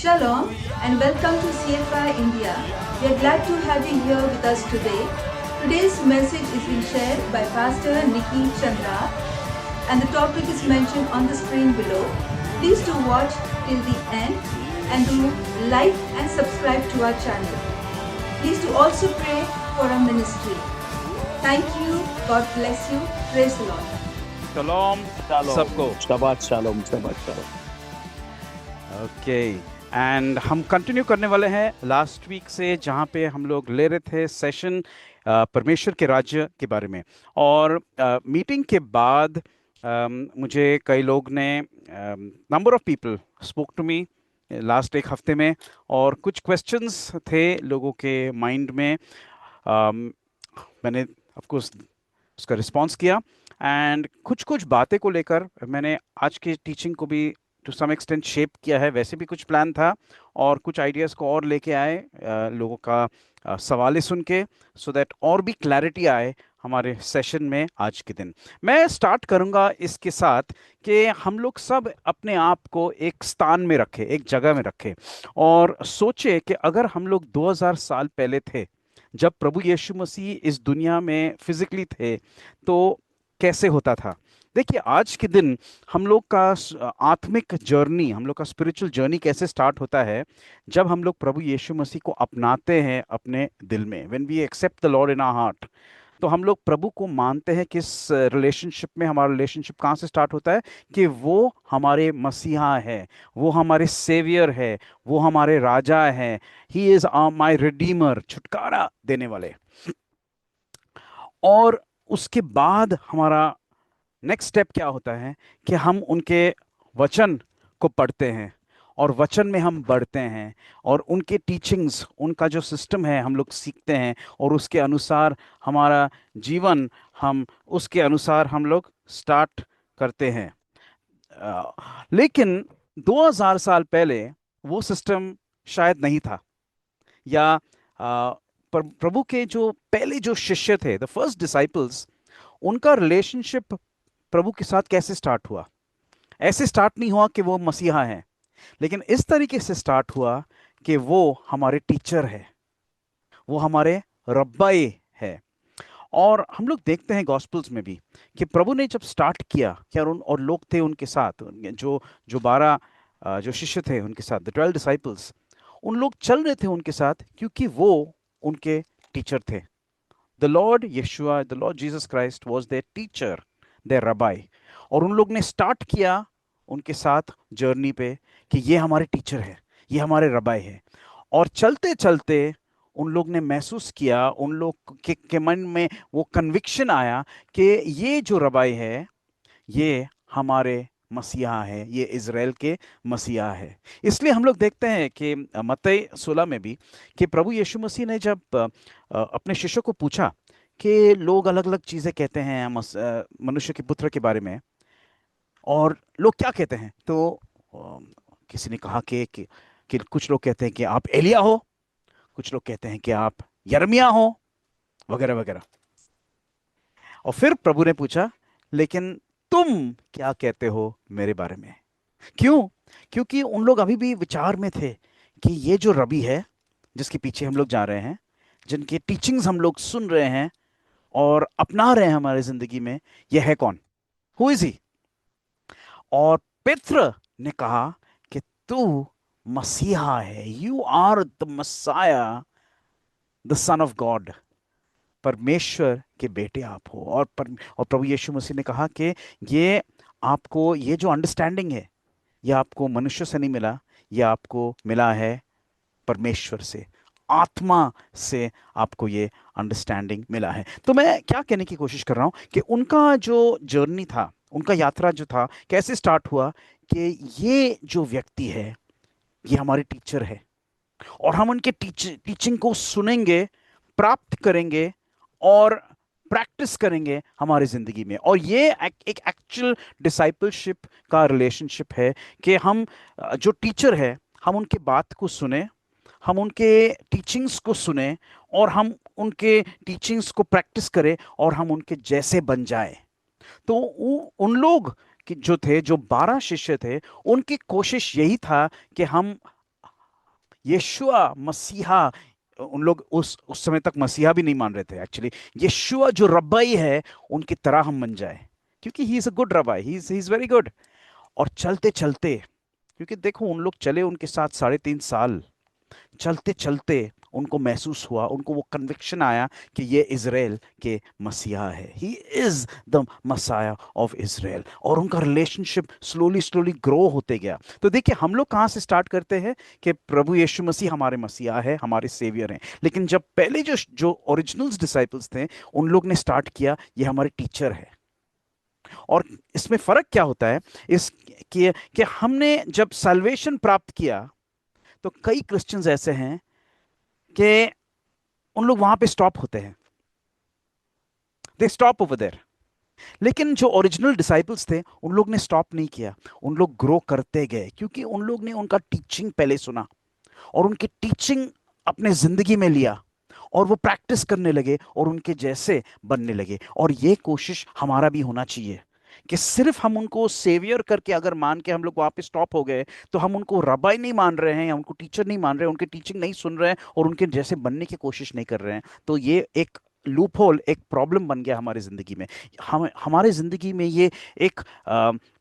Shalom and welcome to CFI India. We are glad to have you here with us today. Today's message is being shared by Pastor Nikki Chandra and the topic is mentioned on the screen below. Please do watch till the end and do like and subscribe to our channel. Please do also pray for our ministry. Thank you. God bless you. Praise the Lord. Shalom सबको. Shabbat shalom. Okay and हम continue करने वाले हैं last week से, जहाँ पे हम लोग ले रहे थे सेशन परमेश्वर के राज्य के बारे में। और मीटिंग के बाद मुझे कई लोग ने number of people spoke to me last एक हफ्ते में, और कुछ क्वेश्चंस थे लोगों के माइंड में। मैंने ऑफ कोर्स उसका रिस्पांस किया एंड कुछ बातें को लेकर मैंने आज की टीचिंग को भी टू सम एक्सटेंट शेप किया है। वैसे भी कुछ प्लान था और कुछ आइडियाज़ को और लेके आए लोगों का सवालें सुन के, सो दैट और भी क्लैरिटी आए हमारे सेशन में आज के दिन। मैं स्टार्ट करूंगा इसके साथ कि हम लोग सब अपने आप को एक स्थान में रखें, एक जगह में रखें, और सोचे कि अगर हम लोग 2000 साल पहले थे, जब प्रभु यीशु मसीह इस दुनिया में फिजिकली थे, तो कैसे होता था। देखिए, आज के दिन हम लोग का आत्मिक जर्नी, हम लोग का स्पिरिचुअल जर्नी कैसे स्टार्ट होता है, जब हम लोग प्रभु यीशु मसीह को अपनाते हैं अपने दिल में। When we accept the lord in our heart, तो हम लोग प्रभु को मानते हैं। किस रिलेशनशिप में हमारा रिलेशनशिप कहाँ से स्टार्ट होता है कि वो हमारे मसीहा है, वो हमारे सेवियर है, वो हमारे राजा है। ही इज माय रिडीमर, छुटकारा देने वाले। और उसके बाद हमारा नेक्स्ट स्टेप क्या होता है कि हम उनके वचन को पढ़ते हैं और वचन में हम बढ़ते हैं, और उनके टीचिंग्स, उनका जो सिस्टम है हम लोग सीखते हैं, और उसके अनुसार हमारा जीवन, हम उसके अनुसार हम लोग स्टार्ट करते हैं। लेकिन 2000 साल पहले वो सिस्टम शायद नहीं था, या प्रभु के जो पहले जो शिष्य थे, द फर्स्ट डिसाइपल्स, उनका रिलेशनशिप प्रभु के साथ कैसे स्टार्ट हुआ। ऐसे स्टार्ट नहीं हुआ कि वो मसीहा हैं, लेकिन इस तरीके से स्टार्ट हुआ कि वो हमारे टीचर है, वो हमारे रब्बाई है। और हम लोग देखते हैं गॉस्पेल्स में भी कि प्रभु ने जब स्टार्ट किया क्या, और लोग थे उनके साथ, जो 12 जो शिष्य थे उनके साथ, द 12 डिसाइपल्स, उन लोग चल रहे थे उनके साथ क्योंकि वो उनके टीचर थे। The lord Yeshua, the lord Jesus Christ was their teacher, their rabbi. और उन लोग ने स्टार्ट किया उनके साथ जर्नी पे कि ये हमारे टीचर है, ये हमारे रबाई है। और चलते चलते उन लोग ने महसूस किया, उन लोग के मन में वो कन्विक्शन आया कि ये जो रबाई है, ये हमारे मसीहा है, ये इज़राइल के मसीहा है। इसलिए हम लोग देखते हैं कि मत्ती 16 में भी कि प्रभु यीशु मसीह ने जब अपने शिष्यों को पूछा कि लोग अलग अलग चीज़ें कहते हैं मनुष्य के पुत्र के बारे में, और लोग क्या कहते हैं, तो किसी ने कहा कि कुछ लोग कहते हैं कि आप एलिया हो, कुछ लोग कहते हैं कि आप यर्मिया हो, वगैरह वगैरह। और फिर प्रभु ने पूछा, लेकिन तुम क्या कहते हो मेरे बारे में। क्यों? क्योंकि उन लोग अभी भी विचार में थे कि ये जो रबी है जिसके पीछे हम लोग जा रहे हैं, जिनके टीचिंग्स हम लोग सुन रहे हैं और अपना रहे हैं हमारी जिंदगी में, ये है कौन, हु इज ही। और पेत्र ने कहा कि तू मसीहा है, you are the Messiah, the sun of God, परमेश्वर के बेटे आप हो। और प्रभु यीशु मसीह ने कहा कि ये आपको, ये जो अंडरस्टैंडिंग है, ये आपको मनुष्य से नहीं मिला, ये आपको मिला है परमेश्वर से, आत्मा से आपको ये अंडरस्टैंडिंग मिला है। तो मैं क्या कहने की कोशिश कर रहा हूं कि उनका जो जर्नी था, उनका यात्रा जो था, कैसे स्टार्ट हुआ कि ये जो व्यक्ति है ये हमारे टीचर है, और हम उनके टीचिंग को सुनेंगे, प्राप्त करेंगे और प्रैक्टिस करेंगे हमारी जिंदगी में। और ये एक एक्चुअल डिसाइपलशिप का रिलेशनशिप है कि हम जो टीचर है, हम उनके बात को सुने, हम उनके टीचिंग्स को सुने, और हम उनके टीचिंग्स को प्रैक्टिस करें, और हम उनके जैसे बन जाए। तो उन लोग जो थे, जो 12 शिष्य थे, उनकी कोशिश यही था कि यीशुआ मसीहा, उन लोग उस समय तक मसीहा भी नहीं मान रहे थे एक्चुअली, यीशुआ जो रब्बाई है उनकी तरह हम बन जाए, क्योंकि he is a good rabbi, he is very good. और चलते चलते, क्योंकि देखो उन लोग चले उनके साथ 3.5 साल, चलते चलते उनको महसूस हुआ, उनको वो कन्विक्शन आया कि ये इज़राइल के मसीहा है, he is the Messiah of Israel. और उनका रिलेशनशिप स्लोली स्लोली ग्रो होते गया। तो देखिए हम लोग कहाँ से स्टार्ट करते हैं कि प्रभु यीशु मसीह हमारे मसीहा है, हमारे सेवियर हैं। लेकिन जब पहले जो जो ओरिजिनल्स डिसाइपल्स थे, उन लोग ने स्टार्ट किया ये हमारे टीचर है। और इसमें फर्क क्या होता है, इस कि हमने जब सल्वेशन प्राप्त किया, तो कई क्रिश्चियंस ऐसे हैं कि उन लोग वहां पे स्टॉप होते हैं, दे स्टॉप ओवर देयर। लेकिन जो ओरिजिनल डिसाइपल्स थे उन लोग ने स्टॉप नहीं किया, उन लोग ग्रो करते गए, क्योंकि उन लोग ने उनका टीचिंग पहले सुना और उनकी टीचिंग अपने जिंदगी में लिया, और वो प्रैक्टिस करने लगे और उनके जैसे बनने लगे। और ये कोशिश हमारा भी होना चाहिए कि सिर्फ हम उनको सेवियर करके अगर मान के हम लोग वहां पे स्टॉप हो गए, तो हम उनको रबाई नहीं मान रहे हैं या उनको टीचर नहीं मान रहे हैं, उनके टीचिंग नहीं सुन रहे हैं और उनके जैसे बनने की कोशिश नहीं कर रहे हैं। तो ये एक लूप होल, एक प्रॉब्लम बन गया हमारी जिंदगी में। हम हमारे जिंदगी में ये एक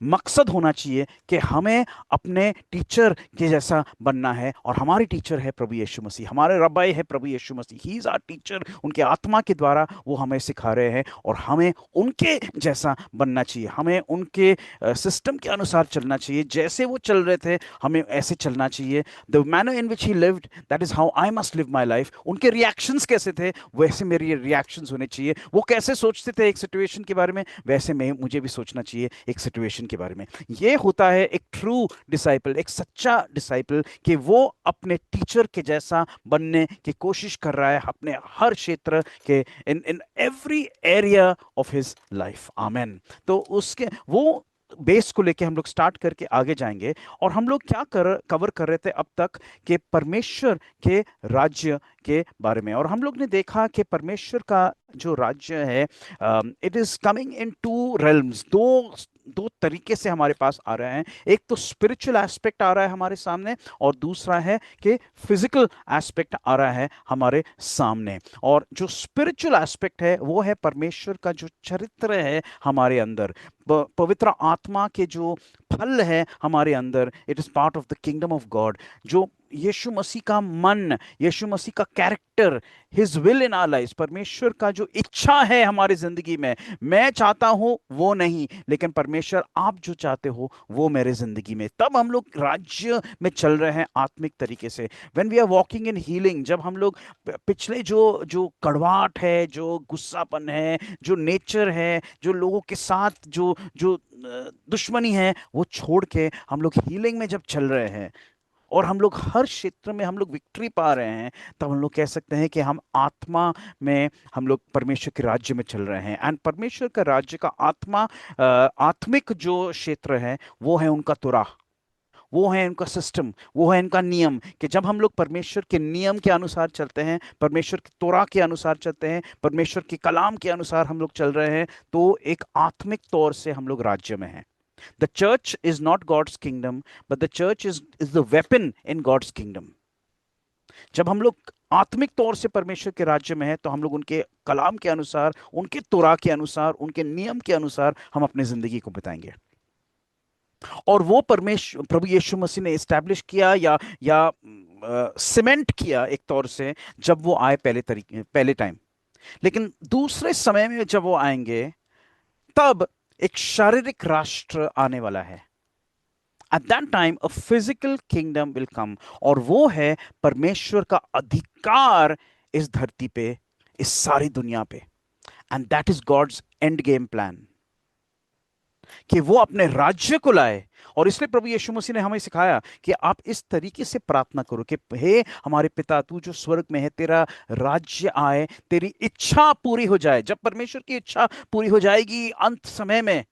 मकसद होना चाहिए कि हमें अपने टीचर के जैसा बनना है, और हमारे टीचर है प्रभु यीशु मसीह, हमारे रब्बाई है प्रभु यीशु मसीह, ही इज आवर टीचर। उनके आत्मा के द्वारा वो हमें सिखा रहे हैं और हमें उनके जैसा बनना चाहिए, हमें उनके सिस्टम के अनुसार चलना चाहिए, जैसे वो चल रहे थे हमें ऐसे चलना चाहिए। The manner in which he lived, that is how I must live my life. उनके रिएक्शंस कैसे थे, वैसे मेरे रिएक्शंस होने चाहिए। वो कैसे सोचते थे एक सिचुएशन के बारे में, वैसे मैं मुझे भी सोचना चाहिए एक सिचुएशन के बारे में। ये होता है एक ट्रू डिसाइपल, एक सच्चा डिसाइपल, कि वो अपने टीचर के जैसा बनने की कोशिश कर रहा है अपने हर क्षेत्र के, in in every area of his life. Amen. तो उसके वो बेस को लेके हम लोग स्टार्ट करके आगे जाएंगे। और हम लोग क्या कवर कर रहे थे अब तक, कि परमेश्वर के राज्य के बारे में। और हम लोग ने देखा कि परमेश्वर का जो राज्य है, it is coming in two realms, दो दो तरीके से हमारे पास आ रहे हैं। एक तो स्पिरिचुअल एस्पेक्ट आ रहा है हमारे सामने, और दूसरा है कि फिजिकल एस्पेक्ट आ रहा है हमारे सामने। और जो स्पिरिचुअल एस्पेक्ट है वो है परमेश्वर का जो चरित्र है हमारे अंदर, पवित्र आत्मा के जो फल है हमारे अंदर, it is part of the kingdom of God. जो यीशु मसीह का मन, यीशु मसीह का character, his will in our life, परमेश्वर का जो इच्छा है हमारी जिंदगी में, मैं चाहता हूं वो नहीं, लेकिन परमेश्वर आप जो चाहते हो वो मेरे जिंदगी में, तब हम लोग राज्य में चल रहे हैं आत्मिक तरीके से। When we are walking in healing, जब हम लोग पिछले जो जो कड़वाहट है, जो गुस्सापन है, जो नेचर है, जो लोगों के साथ जो जो दुश्मनी है, वो छोड़ के हम लोग हीलिंग में जब चल रहे हैं और हम लोग हर क्षेत्र में हम लोग विक्ट्री पा रहे हैं, तब हम लोग कह सकते हैं कि हम आत्मा में हम लोग परमेश्वर के राज्य में चल रहे हैं। एंड परमेश्वर का राज्य का आत्मा, आत्मिक जो क्षेत्र है वो है उनका तुरा, वो है उनका सिस्टम, वो है इनका नियम। कि जब हम लोग परमेश्वर के नियम के अनुसार चलते हैं, परमेश्वर की तोरा के अनुसार चलते हैं, परमेश्वर के कलाम के अनुसार हम लोग चल रहे हैं, तो एक आत्मिक तौर से हम लोग राज्य में हैं। The church is not God's kingdom, but the church is the weapon in God's kingdom. जब हम लोग आत्मिक तौर से परमेश्वर के राज्य में हैं, तो हम लोग उनके कलाम के अनुसार, उनके तोरा के अनुसार, उनके नियम के अनुसार हम अपनी जिंदगी को बिताएंगे। और वो परमेश्वर प्रभु यीशु मसीह ने एस्टैब्लिश किया या सीमेंट किया एक तौर से, जब वो आए पहले टाइम। लेकिन दूसरे समय में जब वो आएंगे, तब एक शारीरिक राष्ट्र आने वाला है। At that time a physical kingdom will come, और वो है परमेश्वर का अधिकार इस धरती पे, इस सारी दुनिया पे। And that is God's end game plan, कि वो अपने राज्य को लाए। और इसलिए प्रभु यीशु मसीह ने हमें सिखाया कि आप इस तरीके से प्रार्थना करो कि हे हमारे पिता, तू जो स्वर्ग में है, तेरा राज्य आए, तेरी इच्छा पूरी हो जाए। जब परमेश्वर की इच्छा पूरी हो जाएगी अंत समय में,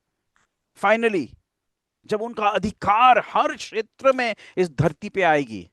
फाइनली जब उनका अधिकार हर क्षेत्र में इस धरती पे आएगी,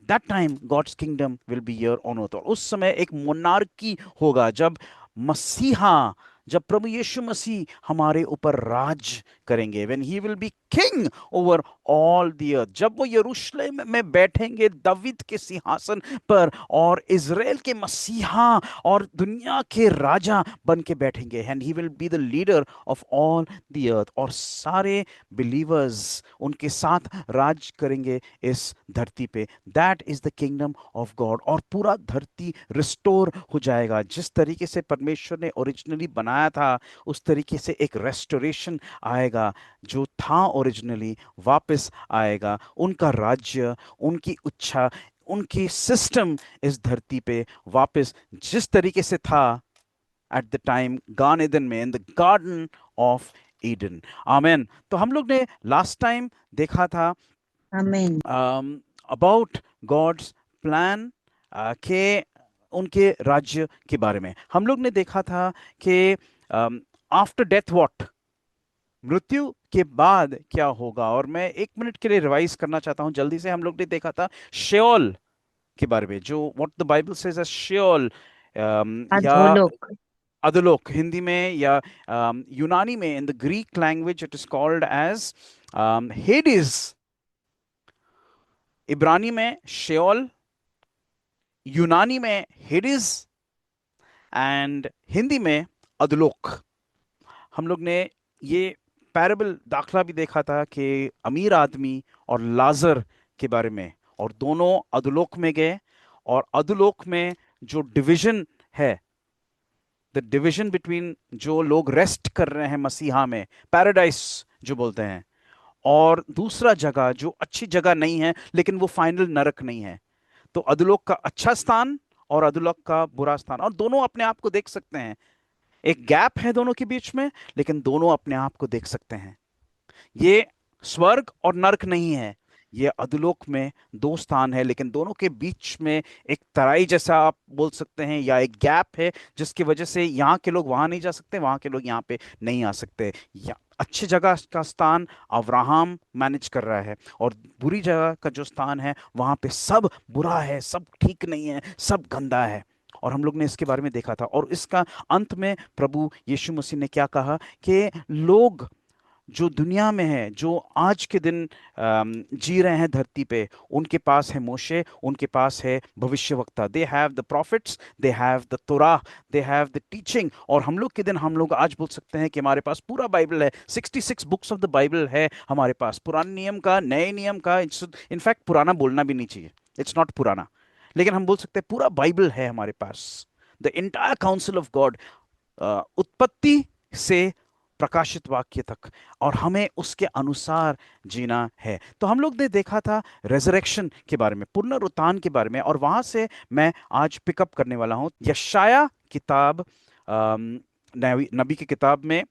that time God's kingdom will be here on earth. और उस समय एक मोनार्की होगा, जब मसीहा, जब प्रभु यीशु मसीह हमारे ऊपर राज करेंगे, when he will be king over all the earth, जब वो यरूशलेम में बैठेंगे दावीद के सिंहासन पर और इज़राइल के मसीहा और दुनिया के राजा बन के बैठेंगे, and he will be the leader of all the earth, और सारे बिलीवर्स उनके साथ राज करेंगे इस धरती पे। That is the kingdom of God, और पूरा धरती रिस्टोर हो जाएगा। जिस तरीके से परमेश्वर ने ओरिजिनली बनाया था उस तरीके से एक रेस्टोरेशन आएगा, जो था ओरिजिनली वापस आएगा। उनका राज्य, उनकी इच्छा, उनकी सिस्टम इस धरती पे वापस जिस तरीके से था at the time Gan Eden में, in the garden of Eden. Amen. तो हम लोग ने लास्ट टाइम देखा था आमीन। अबाउट गॉड्स प्लान के उनके राज्य के बारे में। हम लोग ने देखा था कि आफ्टर डेथ व्हाट, मृत्यु के बाद क्या होगा। और मैं 1 मिनट के लिए रिवाइज करना चाहता हूं जल्दी से। हम लोग ने देखा था शेओल के बारे में, जो what the Bible says as Sheol, या अधोलोक। अधोलोक हिंदी में, या यूनानी में, in the Greek language it is called as Hades. इब्रानी में शेओल, यूनानी में हेडिस, एंड हिंदी में अधोलोक। हम लोग ने ये पैराबल दाखला भी देखा था कि अमीर आदमी और लाजर के बारे में, और दोनों अधोलोक में गए, और अधोलोक में जो डिवीजन है, द डिवीजन बिटवीन जो लोग रेस्ट कर रहे हैं मसीहा में, पैराडाइस जो बोलते हैं, और दूसरा जगह जो अच्छी जगह नहीं है लेकिन वो फाइनल नरक नहीं है। तो अधोलोक का अच्छा स्थान और अधोलोक का बुरा स्थान, और दोनों अपने आप को देख सकते हैं। एक गैप है दोनों के बीच में, लेकिन दोनों अपने आप को देख सकते हैं। ये स्वर्ग और नरक नहीं है, ये अधोलोक में दो स्थान है, लेकिन दोनों के बीच में एक तराई जैसा आप बोल सकते हैं, या एक गैप है, जिसकी वजह से यहाँ के लोग वहां नहीं जा सकते, वहां के लोग यहाँ पे नहीं आ सकते। या अच्छी जगह का स्थान अब्राहम मैनेज कर रहा है, और बुरी जगह का जो स्थान है वहां पे सब बुरा है, सब ठीक नहीं है, सब गंदा है। और हम लोग ने इसके बारे में देखा था। और इसका अंत में प्रभु यीशु मसीह ने क्या कहा कि लोग जो दुनिया में है, जो आज के दिन जी रहे हैं धरती पे, उनके पास है मोशे, उनके पास है भविष्यवक्ता। They have the profits, they have the तोरा, दे हैव द टीचिंग। और हम लोग के दिन, हम लोग आज बोल सकते हैं कि हमारे पास पूरा बाइबल है, 66 बुक्स ऑफ द बाइबल है हमारे पास, पुराने नियम का, नए नियम का। इनफैक्ट पुराना बोलना भी नहीं चाहिए, इट्स नॉट पुराना, लेकिन हम बोल सकते हैं पूरा बाइबल है हमारे पास, the entire counsel of God, उत्पत्ति से प्रकाशित वाक्य तक, और हमें उसके अनुसार जीना है। तो हम लोग ने देखा था रेजरेक्शन के बारे में, पुनरुत्थान के बारे में, और वहां से मैं आज पिकअप करने वाला हूं यशाया किताब, नबी की किताब में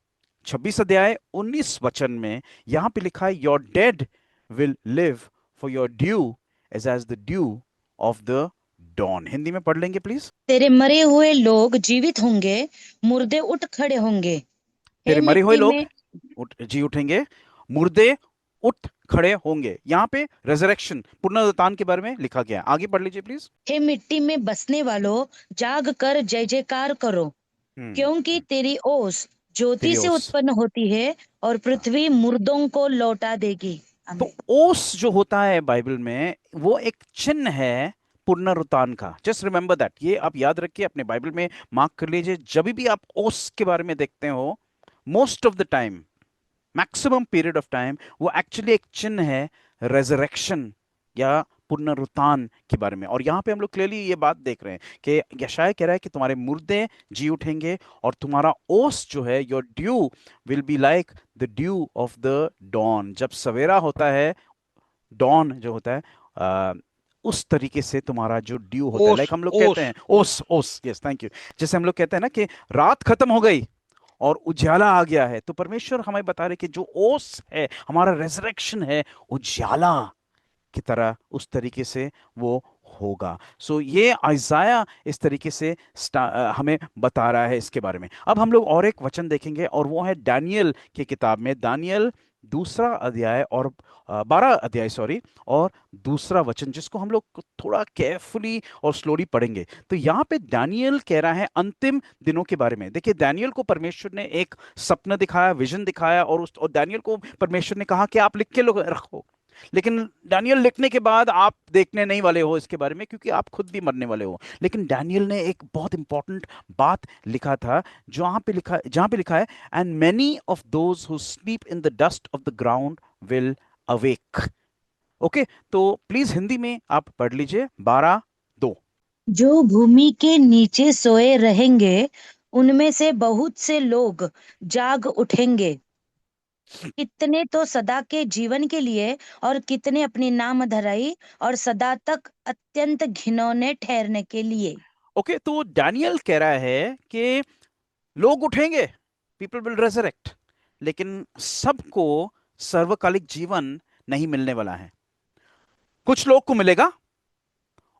26 अध्याय 19 वचन में। यहां पे लिखा है, your dead will live, for your dew is as the dew of the dawn. Hindi में पढ़ लेंगे प्लीज। तेरे मरे हुए लोग जीवित होंगे, मुर्दे उठ खड़े होंगे। हे तेरे मरे हुए मिट्टी लोग में जी उठेंगे, मुर्दे उठ खड़े होंगे। यहाँ पे रेजरेक्शन, पुनरुत्थान के बारे में लिखा गया है। आगे पढ़ लीजिए प्लीज। हे मिट्टी में बसने वालों, जाग कर जय जयकार करो, क्योंकि तेरी ओस ज्योति तेरी से ओस। उत्पन्न होती है और पृथ्वी मुर्दों को लौटा देगी। तो आमीन। ओस जो होता है बाइबल में, वो एक चिन्ह है पुनरुत्थान का। जस्ट रिमेंबर दैट, ये आप याद रखिए, अपने बाइबल में मार्क कर लीजिए। जब भी आप ओस के बारे में देखते हो, most of the time, maximum period of time, वो एक्चुअली एक चिन्ह है रेजरेक्शन या पुनरुत्थान के बारे में। और यहाँ पे हम लोग क्लियरली ये बात देख रहे हैं कि यशायाह कह रहा है कि तुम्हारे मुर्दे जी उठेंगे, और तुम्हारा ओस जो है, your dew will be like the dew of the dawn. जब सवेरा होता है, डॉन जो होता है, उस तरीके से तुम्हारा जो ड्यू होता है, लाइक हम लोग कहते हैं ओस, ओस, यस थैंक यू। जैसे हम लोग कहते हैं ना कि रात खत्म हो गई और उजाला आ गया है, तो परमेश्वर हमें बता रहे कि जो ओस है, हमारा रेजरेक्शन है, उजाला की तरह उस तरीके से वो होगा। सो ये आइजाया इस तरीके से हमें बता रहा है इसके बारे में। अब हम लोग और एक वचन देखेंगे, और वो है दानियल की किताब में, दानियल दूसरा अध्याय और 12 अध्याय सॉरी, और दूसरा वचन जिसको हम लोग थोड़ा केयरफुली और स्लोली पढ़ेंगे। तो यहाँ पे डैनियल कह रहा है अंतिम दिनों के बारे में। देखिए, डैनियल को परमेश्वर ने एक सपना दिखाया, विजन दिखाया, और डैनियल को परमेश्वर ने कहा कि आप लिख के रखो। लेकिन डैनियल लिखने के बाद आप देखने नहीं वाले हो इसके बारे में, क्योंकि आप खुद भी मरने वाले हो। लेकिन डैनियल ने एक बहुत इंपॉर्टेंट बात लिखा था, जहां पे लिखा है, and many of those who sleep in the dust of the ground will awake. Okay, तो प्लीज हिंदी में आप पढ़ लीजिए 12:2। जो भूमि के नीचे सोए रहेंगे उनमें से बहुत से लोग जाग उठेंगे, कितने तो सदा के जीवन के लिए और कितने अपनी नाम धराई और सदा तक अत्यंत घिनौने ठहरने के लिए। ओके, तो डैनियल कह रहा है कि लोग उठेंगे, पीपल विल रेजरेक्ट, लेकिन सबको सर्वकालिक जीवन नहीं मिलने वाला है। कुछ लोग को मिलेगा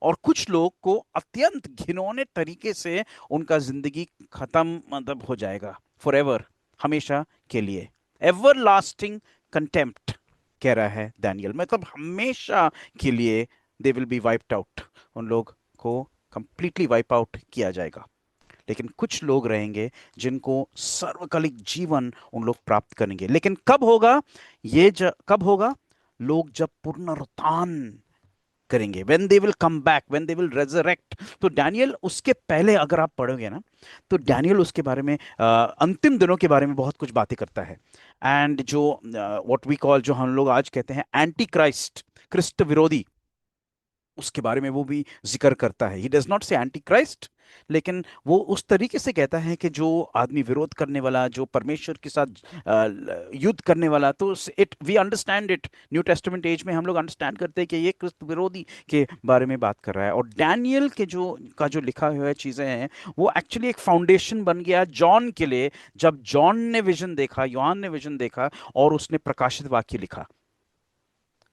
और कुछ लोग को अत्यंत घिनौने तरीके से उनका जिंदगी खत्म मतलब हो जाएगा, फॉर एवर, हमेशा के लिए। एवर लास्टिंग कंटेम्प्ट कह रहा है डैनियल, मतलब हमेशा के लिए they will be wiped out, उन लोग को कंप्लीटली वाइप आउट किया जाएगा। लेकिन कुछ लोग रहेंगे जिनको सर्वकालिक जीवन उन लोग प्राप्त करेंगे। लेकिन कब होगा कब होगा? लोग जब पुनरुत्थान करेंगे, when they will come back, when they will resurrect। तो डैनियल उसके पहले अगर आप पढ़ोगे ना, तो डैनियल उसके बारे में अंतिम दिनों के बारे में बहुत कुछ बातें करता है। एंड जो व्हाट वी कॉल, जो हम लोग आज कहते हैं एंटी क्राइस्ट, क्रिस्त विरोधी, उसके बारे में वो भी जिक्र करता है। ही डज नॉट से एंटी क्राइस्ट, लेकिन वो उस तरीके से कहता है कि जो आदमी विरोध करने वाला, जो परमेश्वर के साथ युद्ध करने वाला, तो it we understand it, new testament age में हम लोग अंडरस्टैंड करते हैं कि ये क्रिस्त विरोधी के बारे में बात कर रहा है। और डैनियल के जो लिखा हुआ है चीजें हैं, वो एक्चुअली एक फाउंडेशन बन गया जॉन के लिए। जब जॉन ने विजन देखा, योहान ने विजन देखा, और उसने प्रकाशित वाक्य लिखा,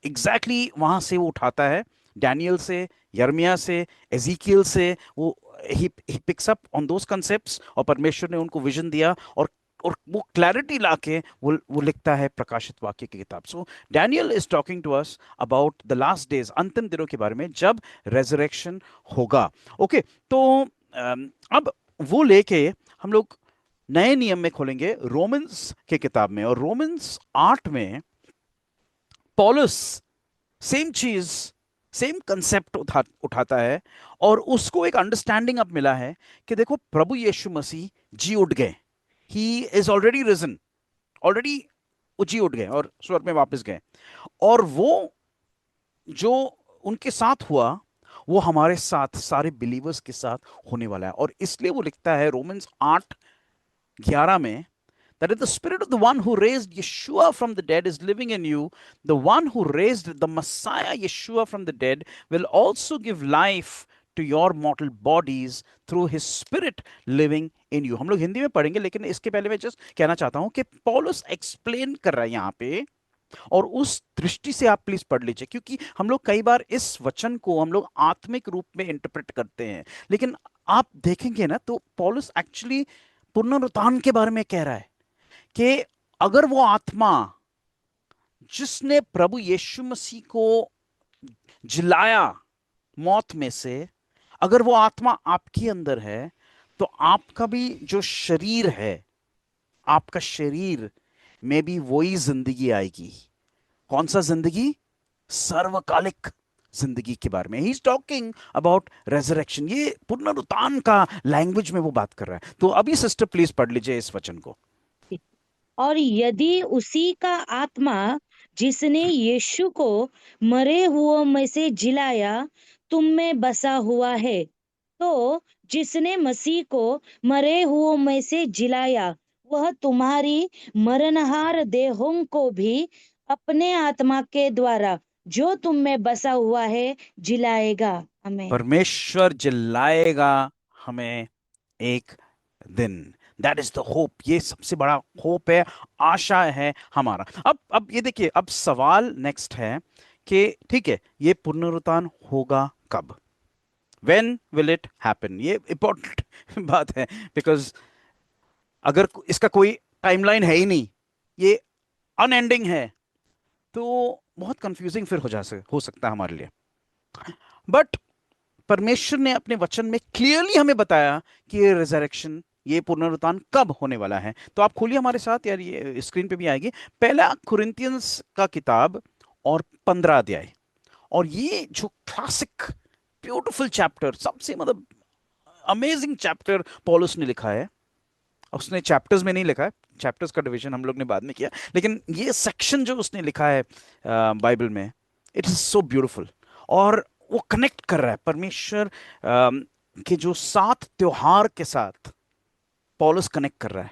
एग्जैक्टली वहां से वो उठाता है, डैनियल से, यर्मिया से, एजीकियल से, वो he picks up on those concepts, और परमेश्वर ने उनको विजन दिया, और वो क्लैरिटी लाके वो लिखता है प्रकाशित वाक्य की किताब। So Daniel is talking to us about the last days, अंतिम दिनों के बारे में, जब रेजरेक्शन होगा। ओके, तो अब वो लेके हम लोग नए नियम में खोलेंगे, रोमन्स के किताब में, और रोमन्स 8 में पॉलुस सेम चीज, सेम कंसेप्ट उठाता है, और उसको एक अंडरस्टैंडिंग अब मिला है कि देखो, प्रभु यीशु मसीह जी उठ गए, he is already risen, already वो जी उठ गए और स्वर्ग में वापस गए, और वो जो उनके साथ हुआ वो हमारे साथ, सारे बिलीवर्स के साथ होने वाला है। और इसलिए वो लिखता है रोमन्स 8:11 में, that if the spirit of the one who raised Yeshua from the dead is living in you, the one who raised the Messiah Yeshua from the dead will also give life to your mortal bodies through his spirit living in you। हम लोग हिंदी में पढ़ेंगे, लेकिन इसके पहले मैं just कहना चाहता हूं कि पौलुस एक्सप्लेन कर रहा है यहां पे, और उस दृष्टि से आप प्लीज पढ़ लीजिए, क्योंकि हम लोग कई बार इस वचन को हम लोग आत्मिक रूप में इंटरप्रेट करते हैं। लेकिन आप देखेंगे ना, तो पौलुस एक्चुअली पुनरुत्थान के बारे में कह रहा है कि अगर वो आत्मा जिसने प्रभु यीशु मसीह को जिलाया मौत में से, अगर वो आत्मा आपके अंदर है, तो आपका भी जो शरीर है, आपका शरीर में भी वही जिंदगी आएगी। कौन सा जिंदगी? सर्वकालिक जिंदगी के बारे में he is talking about resurrection. ये पुनरुत्थान का लैंग्वेज में वो बात कर रहा है। तो अभी सिस्टर प्लीज पढ़ लीजिए इस वचन को। और यदि उसी का आत्मा जिसने यीशु को मरे हुओं में से जिलाया तुम में बसा हुआ है, तो जिसने मसीह को मरे हुओं में से जिलाया वह तुम्हारी मरणहार देहों को भी अपने आत्मा के द्वारा जो तुम में बसा हुआ है जिलाएगा। आमीन। परमेश्वर जिलाएगा हमें एक दिन। दैट इज द होप, ये सबसे बड़ा होप है, आशा है हमारा। अब ये देखिए, अब सवाल नेक्स्ट है कि ठीक है, ये पुनरुत्थान होगा कब? When will it happen? ये इंपॉर्टेंट बात है, बिकॉज अगर इसका कोई टाइमलाइन है ही नहीं, ये अनएंडिंग है, तो बहुत कंफ्यूजिंग फिर हो सकता है हमारे लिए। बट परमेश्वर ने अपने वचन में क्लियरली हमें बताया कि ये रिजरेक्शन, ये पुनरुत्थान कब होने वाला है। तो आप खोलिए हमारे साथ यार, ये स्क्रीन पे भी आएगी, पहला कुरिन्थियंस का किताब और 15 अध्याय। और ये जो क्लासिक ब्यूटीफुल चैप्टर, सबसे मतलब अमेजिंग चैप्टर पॉलुस ने लिखा है। उसने चैप्टर्स में नहीं लिखा है, चैप्टर्स का डिवीजन हम लोग ने बाद में किया, लेकिन ये सेक्शन जो उसने लिखा है बाइबल में, इट इज सो ब्यूटीफुल। और वो कनेक्ट कर रहा है परमेश्वर के जो 7 त्योहार के साथ पॉलुस कनेक्ट कर रहा है।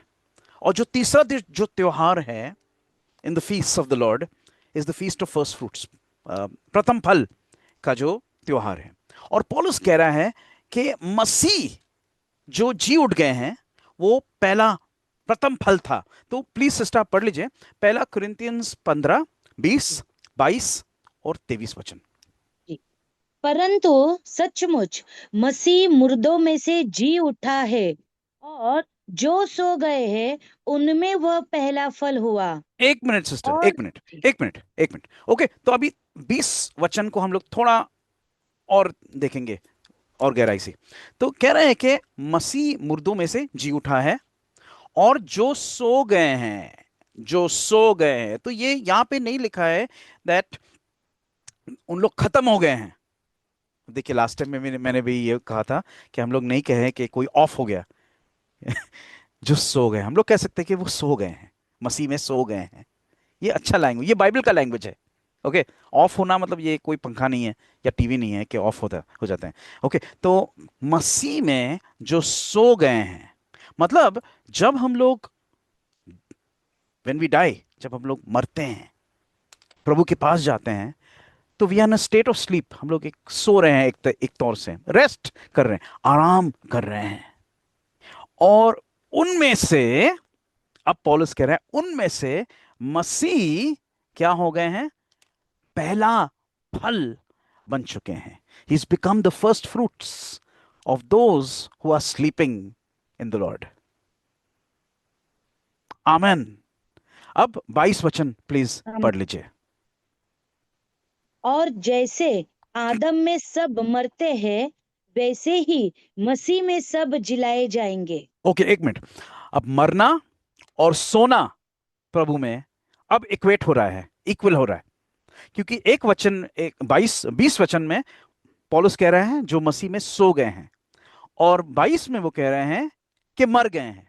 और जो तीसरा जो त्योहार है in the feast of the Lord is the feast of first fruits, प्रथम फल का जो त्योहार है। और पौलुस कह रहा है कि मसीह जो जी उठ गए हैं वो पहला प्रथम फल था। तो प्लीज सिस्टर आप पढ़ लीजिए पहला कुरिन्थियंस 15, 20, 22 और 23 वचन। परंतु सचमुच मसीह मुर्दों में से जी उठा है, और जो सो गए हैं उनमें वह पहला फल हुआ। एक मिनट सिस्टर, और एक मिनट, एक मिनट, एक मिनट। ओके, तो अभी 20 वचन को हम लोग थोड़ा और देखेंगे और गहराई से। तो कह रहे हैं कि मसीह मुर्दों में से जी उठा है और जो सो गए हैं, जो सो गए हैं, तो ये यहां पे नहीं लिखा है दैट उन लोग खत्म हो गए हैं। देखिए लास्ट टाइम में मैंने भी ये कहा था कि हम लोग नहीं कहे कि कोई ऑफ हो गया जो सो गए, हम लोग कह सकते हैं कि वो सो गए हैं, मसीह में सो गए हैं। ये अच्छा लैंग्वेज, ये बाइबल का लैंग्वेज है। ओके, ऑफ होना मतलब ये कोई पंखा नहीं है या टीवी नहीं है कि ऑफ होता हो जाते हैं। ओके, तो मसीह में जो सो गए हैं, मतलब जब हम लोग व्हेन वी डाई, जब हम लोग मरते हैं, प्रभु के पास जाते हैं, तो we are in a state of sleep. हम लोग एक सो रहे हैं, एक तौर से रेस्ट कर रहे हैं, आराम कर रहे हैं। और उनमें से, अब पौलुस कह रहे हैं उनमें से मसीह क्या हो गए हैं, पहला फल बन चुके हैं। He is become the first fruits of those who are sleeping in the lord. Amen. अब 22 वचन प्लीज पढ़ लीजिए। और जैसे आदम में सब मरते हैं, वैसे ही मसीह में सब जिलाए जाएंगे। ओके, एक मिनट। अब मरना और सोना प्रभु में अब इक्वेट हो रहा है, इक्वल हो रहा है। क्योंकि एक वचन, एक 20 वचन में पौलुस कह रहे हैं जो मसीह में सो गए हैं, और 22 में वो कह रहे हैं कि मर गए हैं।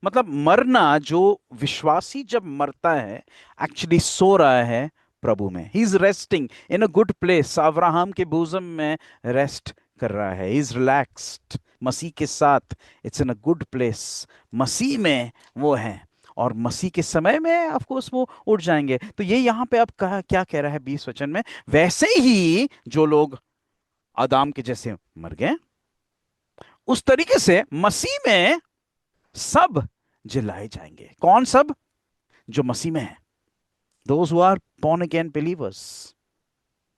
मतलब मरना, जो विश्वासी जब मरता है एक्चुअली सो रहा है प्रभु में। He is resting in a good place, Abraham के बोझम में रेस्ट कर रहा है। ही इज रिलैक्स्ड मसीह के साथ, it's in a good place. मसीह में वो है, और मसीह के समय में ऑफ कोर्स वो उठ जाएंगे। तो ये यहां पे अब कहा, क्या कह रहा है 20 वचन में, वैसे ही जो लोग आदाम के जैसे मर गए, उस तरीके से मसीह में सब जिलाए जाएंगे। कौन सब? जो मसीह में है, those who are born again believers,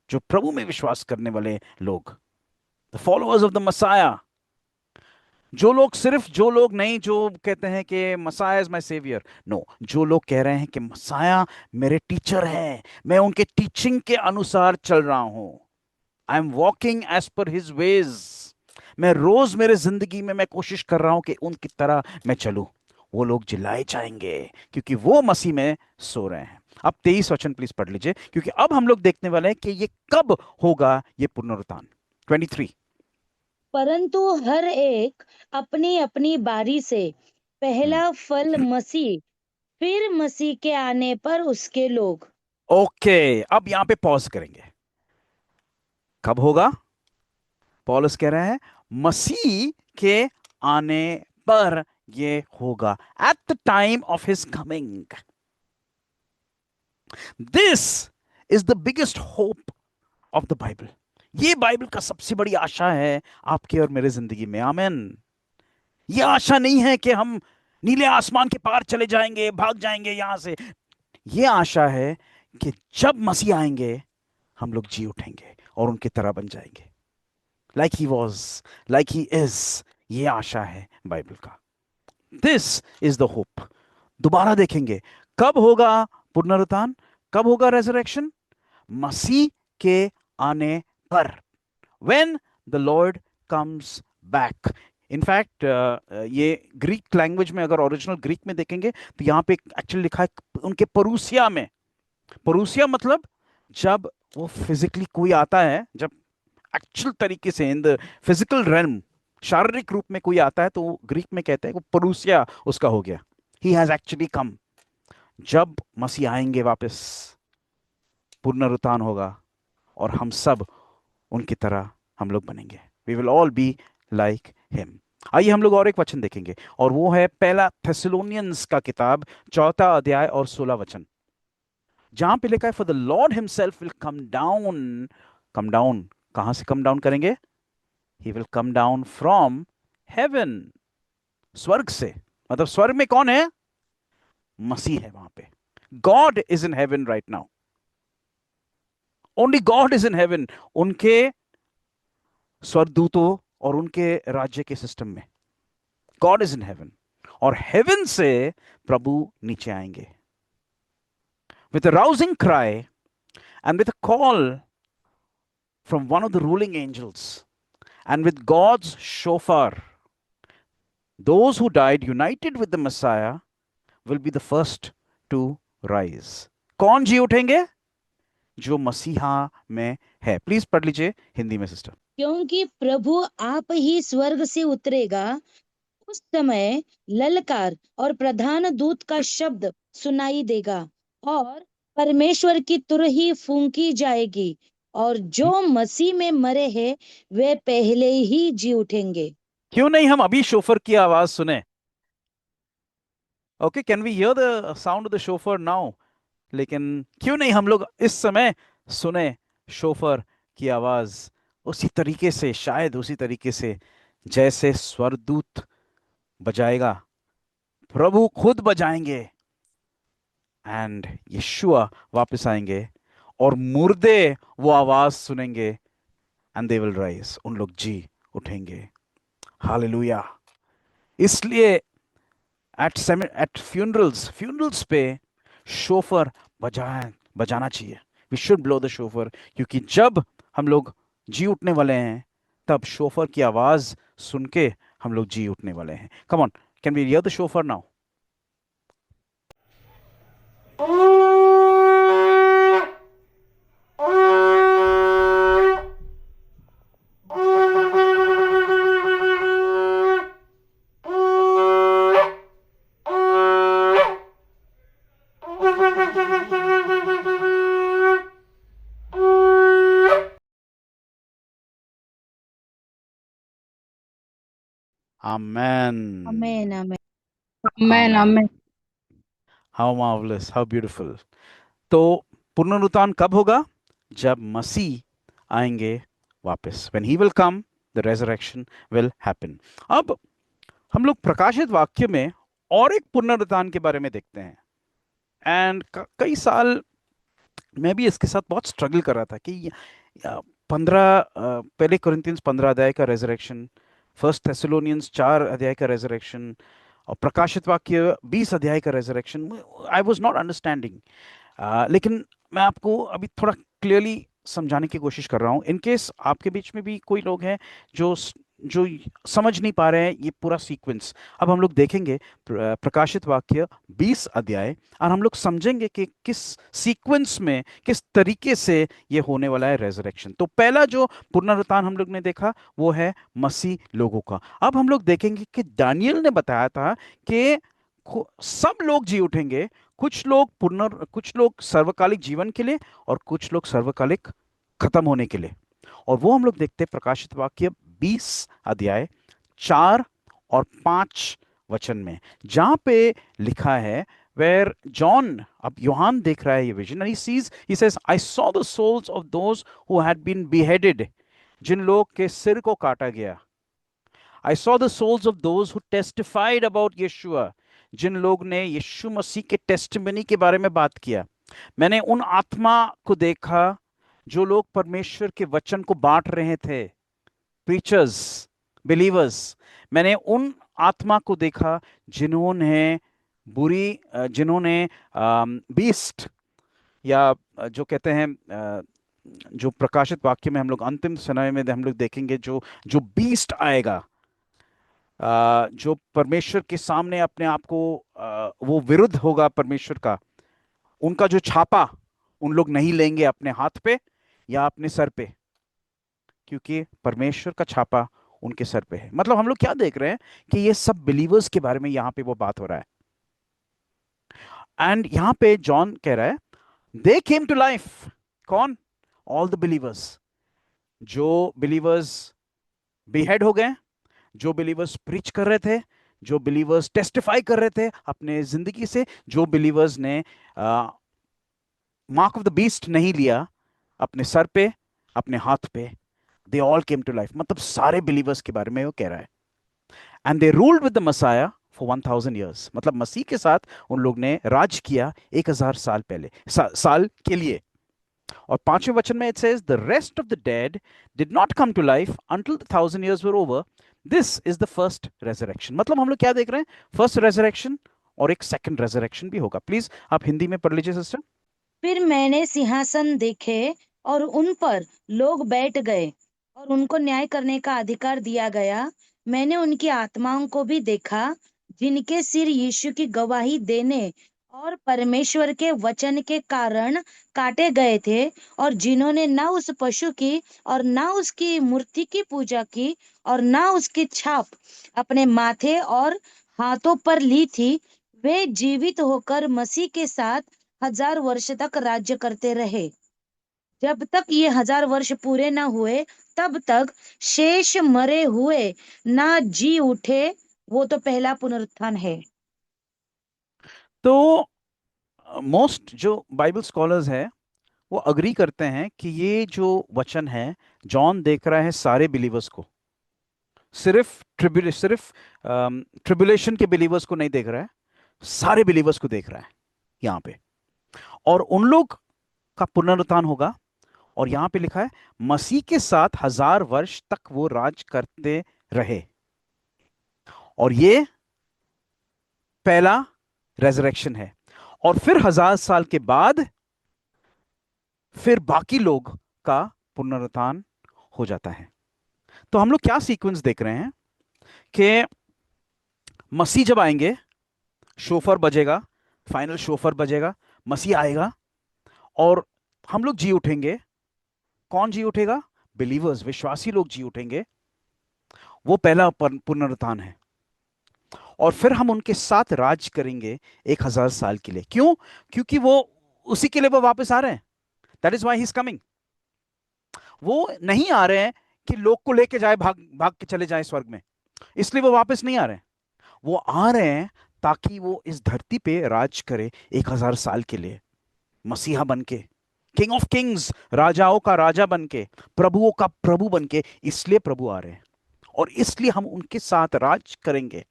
जो प्रभु में विश्वास करने वाले लोग, the followers of the Messiah. जो लोग, सिर्फ जो लोग नहीं जो कहते हैं कि Messiah is my saviour, no, जो लोग कह रहे हैं कि मसाया मेरे टीचर हैं, मैं उनके टीचिंग के अनुसार चल रहा हूं, I am walking as per his ways, मैं रोज मेरे जिंदगी में मैं कोशिश कर रहा हूं कि उनकी तरह मैं चलूं, वो लोग जिलाए जाएंगे क्योंकि वो मसीह में सो रहे हैं। अब 23 वचन प्लीज पढ़ लीजिए, क्योंकि अब हम लोग देखने वाले हैं कि ये कब होगा, ये पुनरुत्थान। 23। परंतु हर एक अपनी अपनी बारी से, पहला फल मसीह, फिर मसीह के आने पर उसके लोग। ओके, अब यहां पे पॉज करेंगे। कब होगा? पौलुस कह रहे हैं मसीह के आने पर ये होगा, eight the time of his coming. This is the biggest hope of the Bible. ये बाइबल का सबसे बड़ी आशा है आपके और मेरे जिंदगी में। आमेन। ये आशा नहीं है कि हम नीले आसमान के पार चले जाएंगे, भाग जाएंगे यहां से। ये आशा है कि जब मसीह आएंगे हम लोग जी उठेंगे और उनकी तरह बन जाएंगे, like he was, like he is. ये आशा है बाइबल का। This is the hope. दोबारा देखेंगे कब होगा पुनरुत्थान कब होगा? रेजरेक्शन मसीह के आने पर, when the Lord comes back. In fact ये ग्रीक लैंग्वेज में, अगर ओरिजिनल ग्रीक में देखेंगे तो यहाँ पे एक्चुअली लिखा है उनके परूसिया में। परूसिया मतलब जब वो फिजिकली कोई आता है, जब एक्चुअल तरीके से इन द फिजिकल रेल्म, शारीरिक रूप में कोई आता है, तो ग्रीक में कहते हैं वो परूसिया उसका हो गया। ही हैज एक्चुअली कम। जब मसीह आएंगे वापस, पुनरुत्थान होगा और हम सब उनकी तरह हम लोग बनेंगे। We will all be like him. आइए हम लोग और एक वचन देखेंगे, और वो है पहला थेसलोनियंस का किताब, 4 अध्याय और 16 वचन, जहां पे लिखा है for the Lord himself will come down. Come down कहां से कम डाउन करेंगे? He will come down from heaven, स्वर्ग से। मतलब स्वर्ग में कौन है? मसीह है वहां पे। God is in heaven right now, only God is in heaven, उनके स्वर्गदूतों और उनके राज्य के सिस्टम में। गॉड इज इन हेवन, और हेवन से प्रभु नीचे आएंगे with a rousing cry and with a call from one of the ruling angels and with God's shofar. Those who died united with the Messiah will be the first to rise. कौन जी उठेंगे? जो मसीहा में है। Please पढ़ लीजिए हिंदी में sister. क्योंकि प्रभु आप ही स्वर्ग से उतरेगा, उस समय ललकार और प्रधान दूत का शब्द सुनाई देगा, और परमेश्वर की तुरही फूंकी जाएगी, और जो मसीह में मरे हैं वे पहले ही जी उठेंगे। क्यों नहीं हम अभी शोफर की आवाज सुने? Okay, can we hear the sound of the shofar now? लेकिन क्यों नहीं हम लोग इस समय सुने शोफर की आवाज उसी तरीके से, शायद उसी तरीके से जैसे स्वरदूत बजाएगा, प्रभु खुद बजाएंगे, एंड यीशुआ वापस आएंगे और मुर्दे वो आवाज सुनेंगे, एंड दे विल राइज, उन लोग जी उठेंगे। हालेलुया। इसलिए एट फ्यूनरल्स पे शोफर बजाना चाहिए। We should blow the shofar, क्योंकि जब हम लोग जी उठने वाले हैं, तब शोफर की आवाज सुन के हम लोग जी उठने वाले हैं। Come on, can we hear the shofar now? Amen. Amen amen. Amen, amen. How marvelous, how beautiful. तो पुनरुत्थान कब होगा? जब मसीह आएंगे वापस। When he will come, the resurrection will happen. अब हम लोग प्रकाशित वाक्य में और एक पुनरुत्थान के बारे में देखते हैं। एंड कई साल मैं भी इसके साथ बहुत स्ट्रगल कर रहा था कि 15 पहले कोरिंथियंस 15 अध्याय का रेजरेक्शन, फर्स्ट थेसलोनियंस 4 अध्याय का रेजरेक्शन, और प्रकाशित वाक्य 20 अध्याय का resurrection, I was not understanding. लेकिन मैं आपको अभी थोड़ा क्लियरली समझाने की कोशिश कर रहा हूँ। इन केस आपके बीच में भी कोई लोग हैं जो समझ नहीं पा रहे हैं ये पूरा सीक्वेंस, अब हम लोग देखेंगे प्रकाशित वाक्य 20 अध्याय, और हम लोग समझेंगे कि किस सीक्वेंस में, किस तरीके से ये होने वाला है रेजरेक्शन। तो पहला जो पुनरुत्थान हम लोग ने देखा वो है मसीह लोगों का। अब हम लोग देखेंगे कि दानियल ने बताया था कि सब लोग जी उठेंगे, कुछ लोग सर्वकालिक जीवन के लिए और कुछ लोग सर्वकालिक खत्म होने के लिए। और वो हम लोग देखते हैं प्रकाशित वाक्य 20 अध्याय 4 और 5 वचन में, जहां पे लिखा है where John, अब यूहान देख रहा है ये vision, and he says, I saw the souls of those who had been beheaded, जिन लोग के सिर को काटा गया। I saw the souls of those who testified about Yeshua, जिन लोग ने यीशु मसीह के टेस्टिमनी के बारे में बात किया। मैंने उन आत्मा को देखा जो लोग परमेश्वर के वचन को बांट रहे थे, प्रीचर्स, बिलीवर्स। मैंने उन आत्मा को देखा जिन्होंने बुरी जिन्होंने बीस्ट या जो कहते हैं जो प्रकाशित वाक्य में हम लोग अंतिम समय में हम लोग देखेंगे, जो जो बीस्ट आएगा, जो परमेश्वर के सामने अपने आप को वो विरुद्ध होगा परमेश्वर का, उनका जो छापा उन लोग नहीं लेंगे अपने हाथ पे या अपने सर पे, क्योंकि परमेश्वर का छापा उनके सर पे है। मतलब हम लोग क्या देख रहे हैं कि ये सब बिलीवर्स के बारे में यहाँ पे वो बात हो रहा है। एंड यहाँ पे जॉन कह रहा है दे केम टू लाइफ। कौन? All the believers. जो बिलीवर्स बिहेड हो गए, जो बिलीवर्स प्रीच कर रहे थे, जो बिलीवर्स टेस्टिफाई कर रहे थे अपने जिंदगी से, जो बिलीवर्स ने मार्क ऑफ द बीस्ट नहीं लिया अपने सर पे, अपने हाथ पे, they all came to life. मतलब सारे बिलीवर्स के बारे में वो कह रहा है। And they ruled with the Messiah for 1000 years। मतलब मसीह के साथ उन लोग ने राज किया 1000 साल पहले, साल के लिए। और 5वें वचन में it says the rest of the dead did not come to life until the 1000 years were over, this is the first resurrection. मतलब हम लोग क्या देख रहे हैं? फर्स्ट रेजरेक्शन और एक सेकंड रेजरेक्शन भी होगा। प्लीज आप हिंदी में पढ़ लीजिए सिस्टर। फिर मैंने सिंहासन देखे और उन पर लोग बैठ गए और उनको न्याय करने का अधिकार दिया गया। मैंने उनकी आत्माओं को भी देखा जिनके सिर यीशु की गवाही देने और परमेश्वर के वचन के कारण काटे गए थे, और जिन्होंने ना उस पशु की और ना उसकी मूर्ति की पूजा की और ना उसकी छाप अपने माथे और हाथों पर ली थी, वे जीवित होकर मसीह के साथ 1000 वर्ष तक राज्य करते रहे। जब तक ये 1000 वर्ष पूरे न हुए तब तक शेष मरे हुए ना जी उठे। वो तो पहला पुनरुत्थान है। तो मोस्ट जो बाइबल स्कॉलर्स हैं वो अग्री करते हैं कि ये जो वचन है, जॉन देख रहा है सारे बिलीवर्स को, सिर्फ ट्रिबुलेशन के बिलीवर्स को नहीं देख रहा है, सारे बिलीवर्स को देख रहा है यहाँ पे। और उन लोग का पुनरुत्थान होगा। और यहां पे लिखा है मसीह के साथ 1000 वर्ष तक वो राज करते रहे। और ये पहला रेजरेक्शन है। और फिर 1000 साल के बाद फिर बाकी लोग का पुनरुत्थान हो जाता है। तो हम लोग क्या सीक्वेंस देख रहे हैं कि मसीह जब आएंगे, शोफर बजेगा, फाइनल शोफर बजेगा, मसीह आएगा और हम लोग जी उठेंगे। कौन जी उठेगा? बिलीवर्स, विश्वासी लोग जी उठेंगे। वो पहला पुनरुत्थान है। और फिर हम उनके साथ राज करेंगे 1000 साल के लिए। क्यों? क्योंकि वो उसी के लिए वो वापस आ रहे हैं। That is why he is coming. वो नहीं आ रहे हैं कि लोग को लेके जाए, भाग भाग के चले जाए स्वर्ग में, इसलिए वो वापस नहीं आ रहे हैं। वो आ रहे हैं ताकि वो इस धरती पे राज करे 1000 साल के लिए, मसीहा बन के, किंग ऑफ किंग्स, राजाओं का राजा बन के, प्रभुओं का प्रभु बन के। इसलिए प्रभु आ रहे हैं और इसलिए हम उनके साथ राज करेंगे।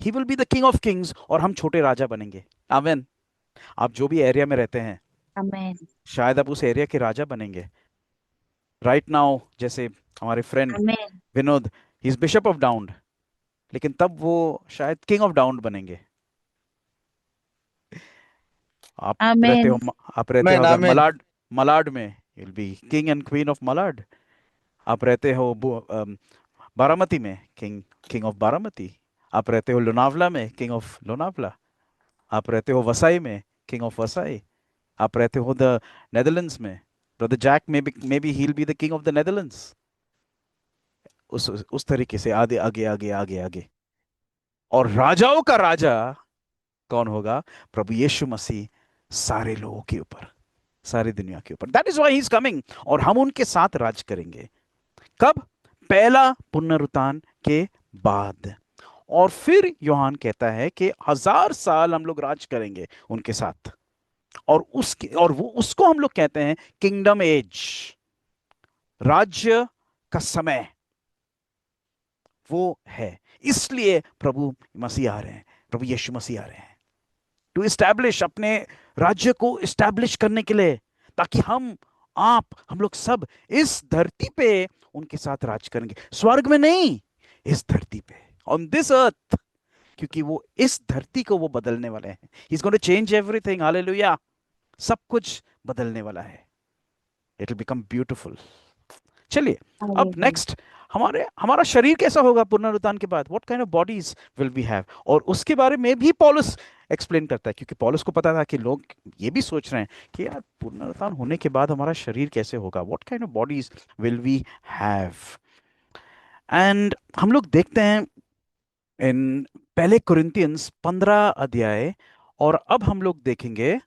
ही will be the king of Kings और हम छोटे राजा बनेंगे। आमेन। आप जो भी एरिया में रहते हैं, आमेन। शायद आप उस एरिया के राजा बनेंगे। राइट नाउ जैसे हमारे friend amen. Vinod, he is bishop of down, लेकिन तब वो शायद किंग ऑफ डाउन बनेंगे। आप रहते आमेन। हो आप रहते हो आमेन अगर आमेन। मलाड, मलाड में you will be king and queen of Malad. आप रहते हो बारामती में, किंग किंग ऑफ बारामती। आप रहते हो लोनावला में, किंग ऑफ लोनावला। आप रहते हो वसाई में, किंग ऑफ वसाई। आप रहते हो द नेदरलैंड्स में, brother Jack may be he will be the king of the Netherlands. उस तरीके से आगे आगे आगे आगे आगे। और राजाओं का राजा कौन होगा? प्रभु यीशु मसीह, सारे लोगों के ऊपर, सारी दुनिया के ऊपर। That is why he is coming. और हम उनके साथ राज करेंगे। कब? पहला पुनरुत्थान के बाद। और फिर योहान कहता है कि 1000 साल हम लोग राज करेंगे उनके साथ। और वो उसको हम लोग कहते हैं किंगडम एज, राज्य का समय वो है। इसलिए प्रभु मसीह आ रहे हैं, प्रभु यीशु मसीह आ रहे हैं टू इस्टेब्लिश, अपने राज्य को इस्टेब्लिश करने के लिए, ताकि हम लोग सब इस धरती पे उनके साथ राज करेंगे। स्वर्ग में नहीं, इस धरती पे, ऑन दिस अर्थ। क्योंकि वो इस धरती को वो बदलने वाले हैं. He is going to change everything. Hallelujah. सब कुछ बदलने वाला है. It will become beautiful. चलिए अब हालेलुया। नेक्स्ट, हमारे हमारा शरीर कैसा होगा पुनरुत्थान के बाद. What kind of bodies will we have, और उसके बारे में भी पौलुस एक्सप्लेन करता है, क्योंकि पौलुस को पता था कि लोग ये भी सोच रहे हैं कि यार पुनरुत्थान होने के बाद हमारा शरीर कैसे होगा. What kind of bodies will we have. And हम लोग देखते हैं इन पहले कुरिन्थियंस 15 अध्याय, और अब हम लोग देखेंगे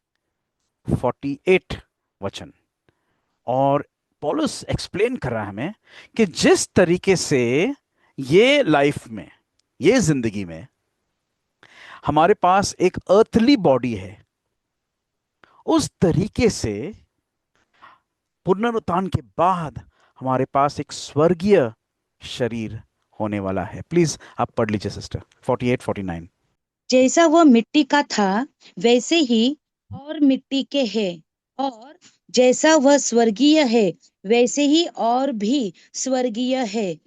48 वचन. और पॉलुस एक्सप्लेन कर रहा है हमें कि जिस तरीके से ये लाइफ में, ये जिंदगी में हमारे पास एक अर्थली बॉडी है, उस तरीके से पुनरुत्थान के बाद हमारे पास एक स्वर्गीय शरीर होने वाला है. प्लीज आप पढ़ लीजिए सिस्टर 48-49. जैसा वह मिट्टी का था वैसे ही और मिट्टी के है, और जैसा वह स्वर्गीय है वैसे ही और भी स्वर्गीय है।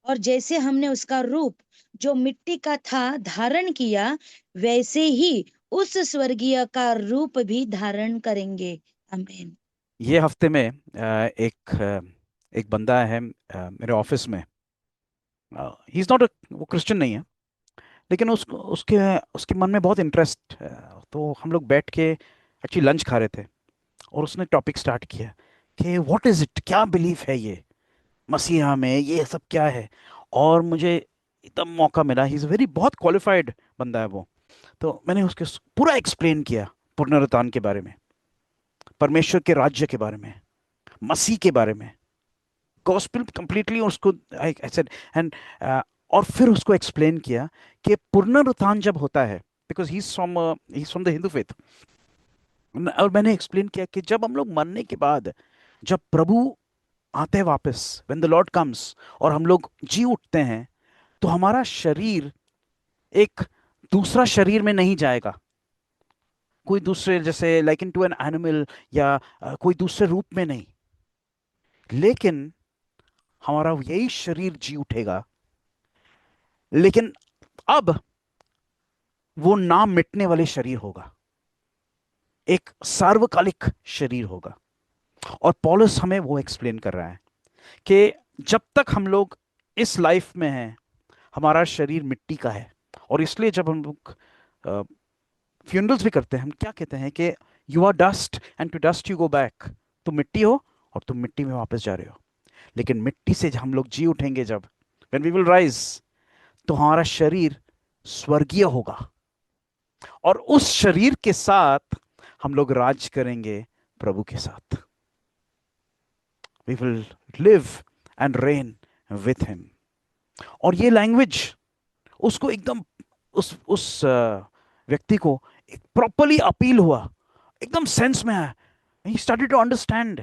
और जैसे हमने उसका रूप जो मिट्टी का था धारण किया, वैसे ही उस स्वर्गीय का रूप भी धारण करेंगे। आमीन। ये हफ्ते में एक बंदा है मेरे ऑफिस में. ही इज नॉट वो क्रिश्चियन नहीं है, लेकिन उसको उसके उसके मन में बहुत इंटरेस्ट है. तो हम लोग बैठ के एक्चुअली लंच खा रहे थे, और उसने टॉपिक स्टार्ट किया कि व्हाट इज इट, क्या बिलीफ है ये मसीहा में, ये सब क्या है. और मुझे एकदम मौका मिला. ही इज़ वेरी बहुत क्वालिफाइड बंदा है वो. तो मैंने उसके पूरा एक्सप्लेन किया पुनरुत्थान के बारे में, परमेश्वर के राज्य के बारे में, मसीह के बारे में, गॉस्पेल कंप्लीटली उसको आई सेड. एंड और फिर उसको एक्सप्लेन किया कि पुनरुत्थान जब होता है, because he is from the Hindu faith, और मैंने एक्सप्लेन किया कि जब हम लोग मरने के बाद, जब प्रभु आते हैं वापस, व्हेन द लॉर्ड कम्स, और हम लोग जी उठते हैं, तो हमारा शरीर एक दूसरा शरीर में नहीं जाएगा, कोई दूसरे जैसे like into an animal, या कोई दूसरे रूप में नहीं, लेकिन हमारा यही शरीर जी उठेगा. लेकिन अब वो ना मिटने वाले शरीर होगा, एक सार्वकालिक शरीर होगा. और पौलुस हमें वो एक्सप्लेन कर रहा है कि जब तक हम लोग इस लाइफ में हैं, हमारा शरीर मिट्टी का है. और इसलिए जब हम लोग फ्यूनरल्स भी करते हैं, हम क्या कहते हैं कि you are dust and to dust you go back. तुम मिट्टी हो और तुम मिट्टी में वापस जा रहे हो. लेकिन मिट्टी से हम लोग जी उठेंगे जब, व्हेन वी विल राइज, तो हमारा शरीर स्वर्गीय होगा, और उस शरीर के साथ हम लोग राज करेंगे प्रभु के साथ. We will live and reign with him. और ये लैंग्वेज उसको एकदम उस व्यक्ति को प्रॉपरली अपील हुआ, एकदम सेंस में आया. ही स्टार्टेड टू अंडरस्टैंड,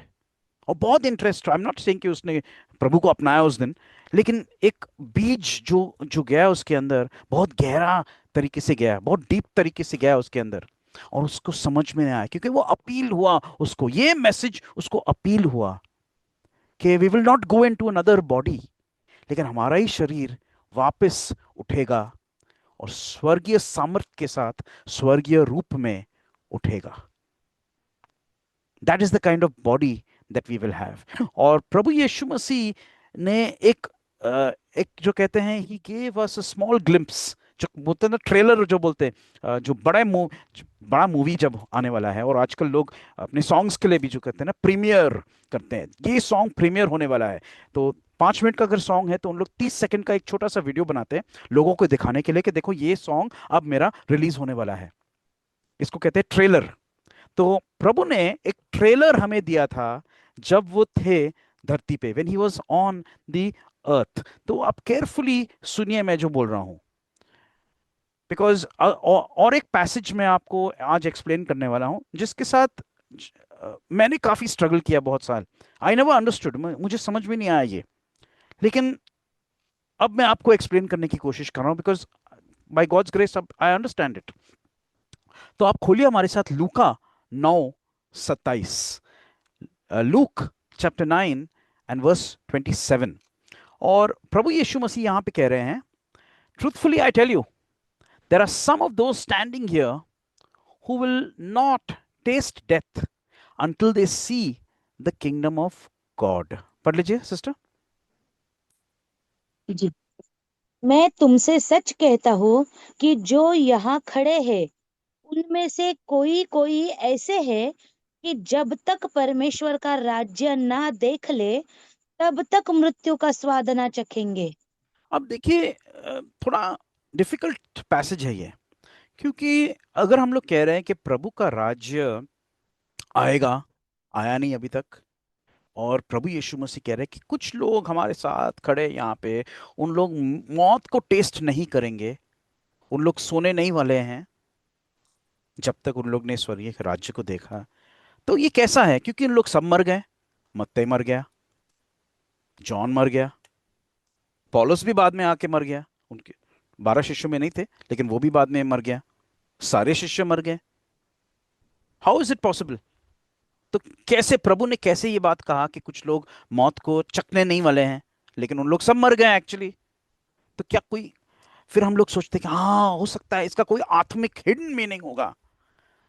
और बहुत interest. I am not saying कि उसने प्रभु को अपनाया उस दिन, लेकिन एक बीज जो जो गया उसके अंदर, बहुत गहरा तरीके से गया, बहुत डीप तरीके से गया उसके अंदर, और उसको समझ में आया, क्योंकि वो अपील हुआ उसको, ये मैसेज उसको अपील हुआ कि we will not go into another body, लेकिन हमारा ही शरीर वापस उठेगा और स्वर्गीय सामर्थ्य के साथ स्वर्गीय रूप में उठेगा. That is the kind of body that we will have. और प्रभु यीशु मसीह ने एक जो कहते हैं, he gave us a small glimpse, जो बोलते हैं ना ट्रेलर, जो बोलते हैं जो बड़ा मूवी जब आने वाला है, और आजकल लोग अपने सॉन्ग्स के लिए भी जो कहते हैं ना प्रीमियर करते हैं, ये सॉन्ग प्रीमियर होने वाला है. तो 5 मिनट का अगर सॉन्ग है तो उन लोग 30 सेकंड का एक छोटा सा वीडियो बनाते हैं लोगों को दिखाने के लिए कि देखो ये सॉन्ग अब मेरा रिलीज होने वाला है. इसको कहते हैं ट्रेलर. तो प्रभु ने एक ट्रेलर हमें दिया था जब वो थे धरती पे, when he was on the earth. तो आप केयरफुली सुनिए मैं जो बोल रहा हूं, बिकॉज और एक पैसेज में आपको आज एक्सप्लेन करने वाला हूं, जिसके साथ मैंने काफी स्ट्रगल किया बहुत साल. आई नेवर अंडरस्टूड, मुझे समझ में नहीं आया ये, लेकिन अब मैं आपको एक्सप्लेन करने की कोशिश कर रहा हूं, बिकॉज बाय गॉड्स ग्रेस अब आई अंडरस्टैंड इट. तो आप खोलिए हमारे साथ लूका 9:27, लूक चैप्टर 9 एंड वर्स 27. और प्रभु यीशु मसीह यहां पे कह रहे हैं, truthfully I tell you there are some of those standing here who will not taste death until they see the kingdom of God. पढ़ लीजिए सिस्टर. जी, मैं तुमसे सच कहता हूँ कि जो यहाँ खड़े हैं उनमें से कोई कोई ऐसे हैं कि जब तक परमेश्वर का राज्य ना देख ले तब तक मृत्यु का स्वाद ना चखेंगे। अब देखिए थोड़ा डिफिकल्ट पैसेज है ये, क्योंकि अगर हम लोग कह रहे हैं कि प्रभु का राज्य आएगा, आया नहीं अभी तक, और प्रभु यीशु मसीह कह रहे हैं कि कुछ लोग हमारे साथ खड़े यहाँ पे, उन लोग मौत को टेस्ट नहीं करेंगे, उन लोग सोने नहीं वाले हैं जब तक उन लोग ने स्वर्गीय राज्य को देखा। तो ये कैसा है? क्योंकि उन लोग सब मर गए। मत्ती मर गया, जॉन मर गया, पौलुस भी बाद में आके मर गया, उनके 12 शिष्यों में नहीं थे लेकिन वो भी बाद में मर गया, सारे शिष्य मर गए। How is it possible? तो कैसे प्रभु ने कैसे ये बात कहा कि कुछ लोग मौत को चखने नहीं वाले हैं, लेकिन उन लोग सब मर गए एक्चुअली? तो क्या कोई, फिर हम लोग सोचते कि हाँ हो सकता है इसका कोई आत्मिक हिडन मीनिंग होगा,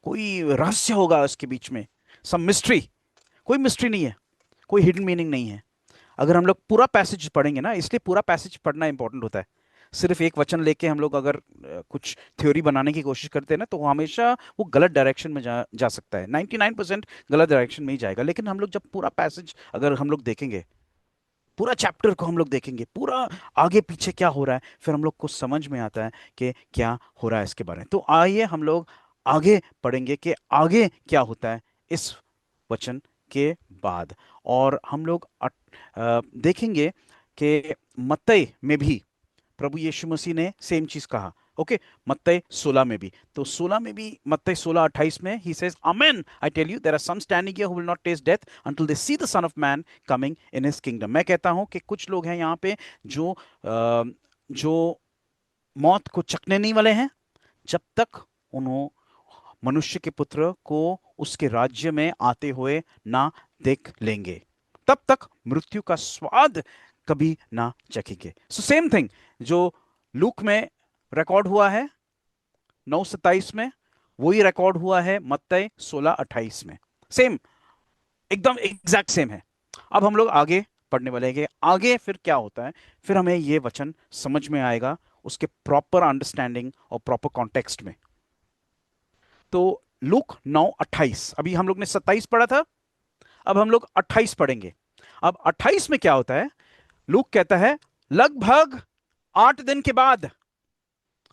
कोई रहस्य होगा इसके बीच में, सम मिस्ट्री। कोई मिस्ट्री नहीं है, कोई हिडन मीनिंग नहीं है। अगर हम लोग पूरा पैसेज पढ़ेंगे ना, इसलिए पूरा पैसेज पढ़ना इंपॉर्टेंट होता है। सिर्फ एक वचन लेके हम लोग अगर कुछ थ्योरी बनाने की कोशिश करते हैं ना, तो वो हमेशा वो गलत डायरेक्शन में जा सकता है। 99% गलत डायरेक्शन में ही जाएगा। लेकिन हम लोग जब पूरा पैसेज अगर हम लोग देखेंगे, पूरा चैप्टर को हम लोग देखेंगे, पूरा आगे पीछे क्या हो रहा है, फिर हम लोग को समझ में आता है कि क्या हो रहा है इसके बारे में। तो आइए हम लोग आगे पढ़ेंगे कि आगे क्या होता है इस वचन के बाद। और हम लोग देखेंगे कि मत्ती में भी प्रभु यीशु मसीह ने सेम चीज कहा। ओके, मत्ती 16 में भी, तो 16 में भी, मत्ती 16:28 में he says, amen I tell you there are some standing here who will not taste death until they see the sun of Man coming in his kingdom. मैं कहता हूं कि कुछ लोग हैं यहाँ पे जो मौत को चखने नहीं वाले हैं जब तक उन्होंने मनुष्य के पुत्र को उसके राज्य में आते हुए ना देख लेंगे, तब तक मृत्यु का स्वाद कभी ना चखेंगे। सो सेम थिंग जो लूक में रिकॉर्ड हुआ है 9:27 में, वही रिकॉर्ड हुआ है मत्ती 16:28 में। सेम, एकदम एग्जैक्ट सेम है। अब हम लोग आगे पढ़ने वाले हैं कि आगे फिर क्या होता है, फिर हमें ये वचन समझ में आएगा उसके प्रॉपर अंडरस्टैंडिंग और प्रॉपर कॉन्टेक्स्ट में। तो लूक 9:28, अभी हम लोग ने 27 पढ़ा था, अब हम लोग 28 पढ़ेंगे। अब 28 में क्या होता है? लूक कहता है लगभग 8 दिन के बाद,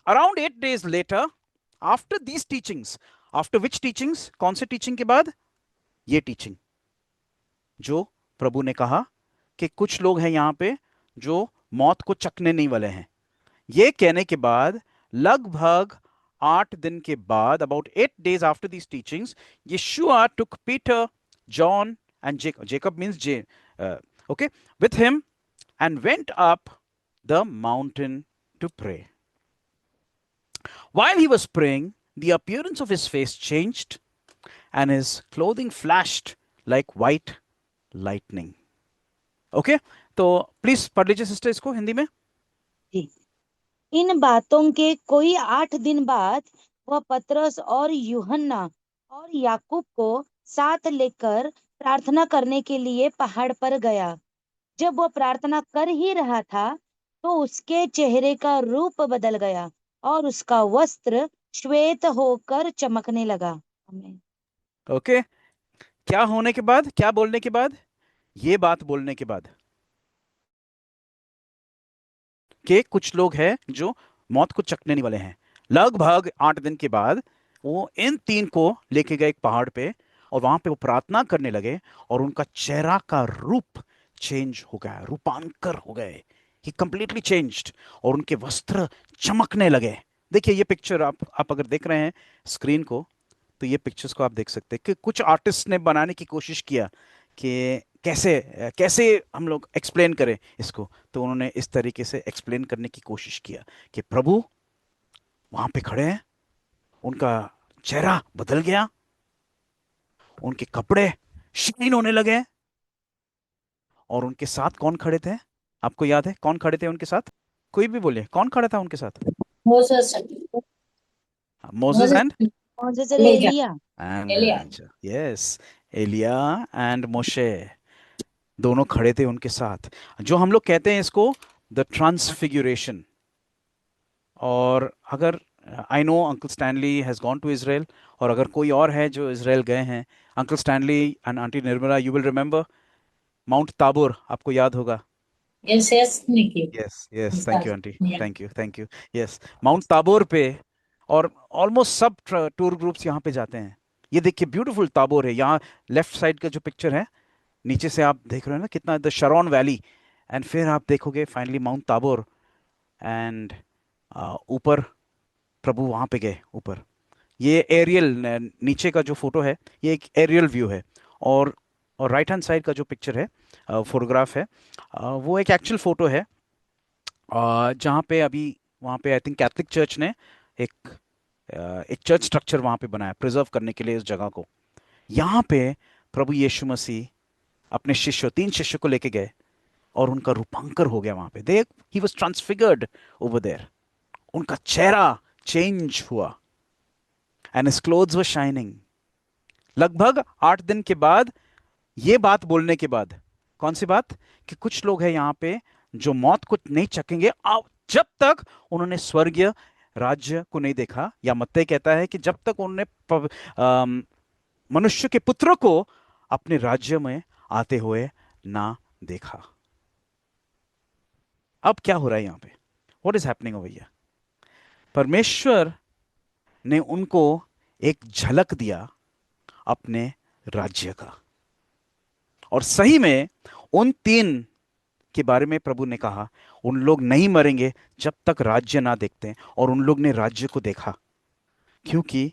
around 8 days later, after these teachings, after which teachings, कौन से टीचिंग के बाद? ये टीचिंग जो प्रभु ने कहा कि कुछ लोग हैं यहां पे जो मौत को चखने नहीं वाले हैं। ये कहने के बाद लगभग 8 दिन के बाद, about 8 days after these teachings, Yeshua took Peter, John, and Jacob. Jacob means okay, with him, and went up the mountain to pray. While he was praying, the appearance of his face changed, and his clothing flashed like white lightning. Okay, तो please पढ़ लीजिए sister इसको हिंदी में। जी, इन बातों के कोई 8 दिन बाद वह पतरस और यूहन्ना और याकूब को साथ लेकर प्रार्थना करने के लिए पहाड़ पर गया। जब वह प्रार्थना कर ही रहा था तो उसके चेहरे का रूप बदल गया और उसका वस्त्र श्वेत होकर चमकने लगा। आमीन। ओके, क्या होने के बाद, क्या बोलने के बाद? ये बात बोलने के बाद कि कुछ लोग हैं जो मौत को चखने वाले हैं। लगभग 8 दिन के बाद वो इन 3 को लेके गए एक पहाड़ पे, और वहां पे वो प्रार्थना करने लगे, और उनका चेहरा का रूप चेंज हो गया, रूपांतर हो गए, ही कंप्लीटली चेंज्ड, और उनके वस्त्र चमकने लगे। देखिए ये पिक्चर आप अगर देख रहे हैं स्क्रीन को, तो ये पिक्चर्स को आप देख सकते हैं कि कुछ आर्टिस्ट ने बनाने की कोशिश किया कि कैसे हम लोग एक्सप्लेन करें इसको। तो उन्होंने इस तरीके से एक्सप्लेन करने की कोशिश किया कि प्रभु वहां पे खड़े हैं, उनका चेहरा बदल गया, उनके कपड़े शाइन होने लगे, और उनके साथ कौन खड़े थे? आपको याद है कौन खड़े थे उनके साथ? कोई भी बोलिए, कौन खड़ा था उनके साथ? Moses and Moses और Elijah. Elia. and Elia. Elijah. Yes, Elia and Moshe दोनों खड़े थे उनके साथ, जो हम लोग कहते हैं इसको द ट्रांसफिग्यूरेशन। और अगर I know uncle Stanley has gone to Israel, और अगर कोई और है जो इज़राइल गए हैं, uncle Stanley and aunty Nirmala, you will remember Mount Tabor, आपको याद होगा। Yes, yes, Nikki. Yes yes, thank you Yes, aunty, yeah. Thank you thank you. Yes, Mount Tabor पे, और ऑलमोस्ट सब टूर ग्रुप्स यहाँ पे जाते हैं। ये देखिए ब्यूटीफुल ताबोर है, यहाँ लेफ्ट साइड का जो पिक्चर है, नीचे से आप देख रहे हो ना कितना, द शरॉन वैली, एंड फिर आप देखोगे फाइनली माउंट ताबोर, एंड ऊपर प्रभु वहाँ पे गए ऊपर। ये एरियल, नीचे का जो फोटो है ये एक एरियल व्यू है, और राइट हैंड साइड का जो पिक्चर है, फोटोग्राफ है, वो एक एक्चुअल फोटो है, जहाँ पे अभी वहाँ पे आई थिंक कैथलिक चर्च ने एक एक चर्च स्ट्रक्चर वहाँ पे बनाया प्रिजर्व करने के लिए इस जगह को। यहाँ पे प्रभु यीशु मसीह अपने शिष्यों, 3 शिष्यों को लेके गए, और उनका रूपांतर हो गया वहाँ पे। They he was transfigured over there, उनका चेहरा चेंज हुआ, and his clothes were shining. लगभग 8 दिन के बाद, ये बात बोलने के बाद, कौन सी बात, कि कुछ लोग हैं यहाँ पे जो मौत को नहीं चखेंगे जब तक उन्होंने स्वर्गीय राज्य को नहीं देखा, या मत्ती कहता है कि जब तक उन्होंने मनुष्य के पुत्र को अपने राज्य में आते हुए ना देखा। अब क्या हो रहा है यहाँ पे, what is happening over here? परमेश्वर ने उनको एक झलक दिया अपने राज्य का, और सही में उन 3 के बारे में प्रभु ने कहा उन लोग नहीं मरेंगे जब तक राज्य ना देखते हैं, और उन लोग ने राज्य को देखा, क्योंकि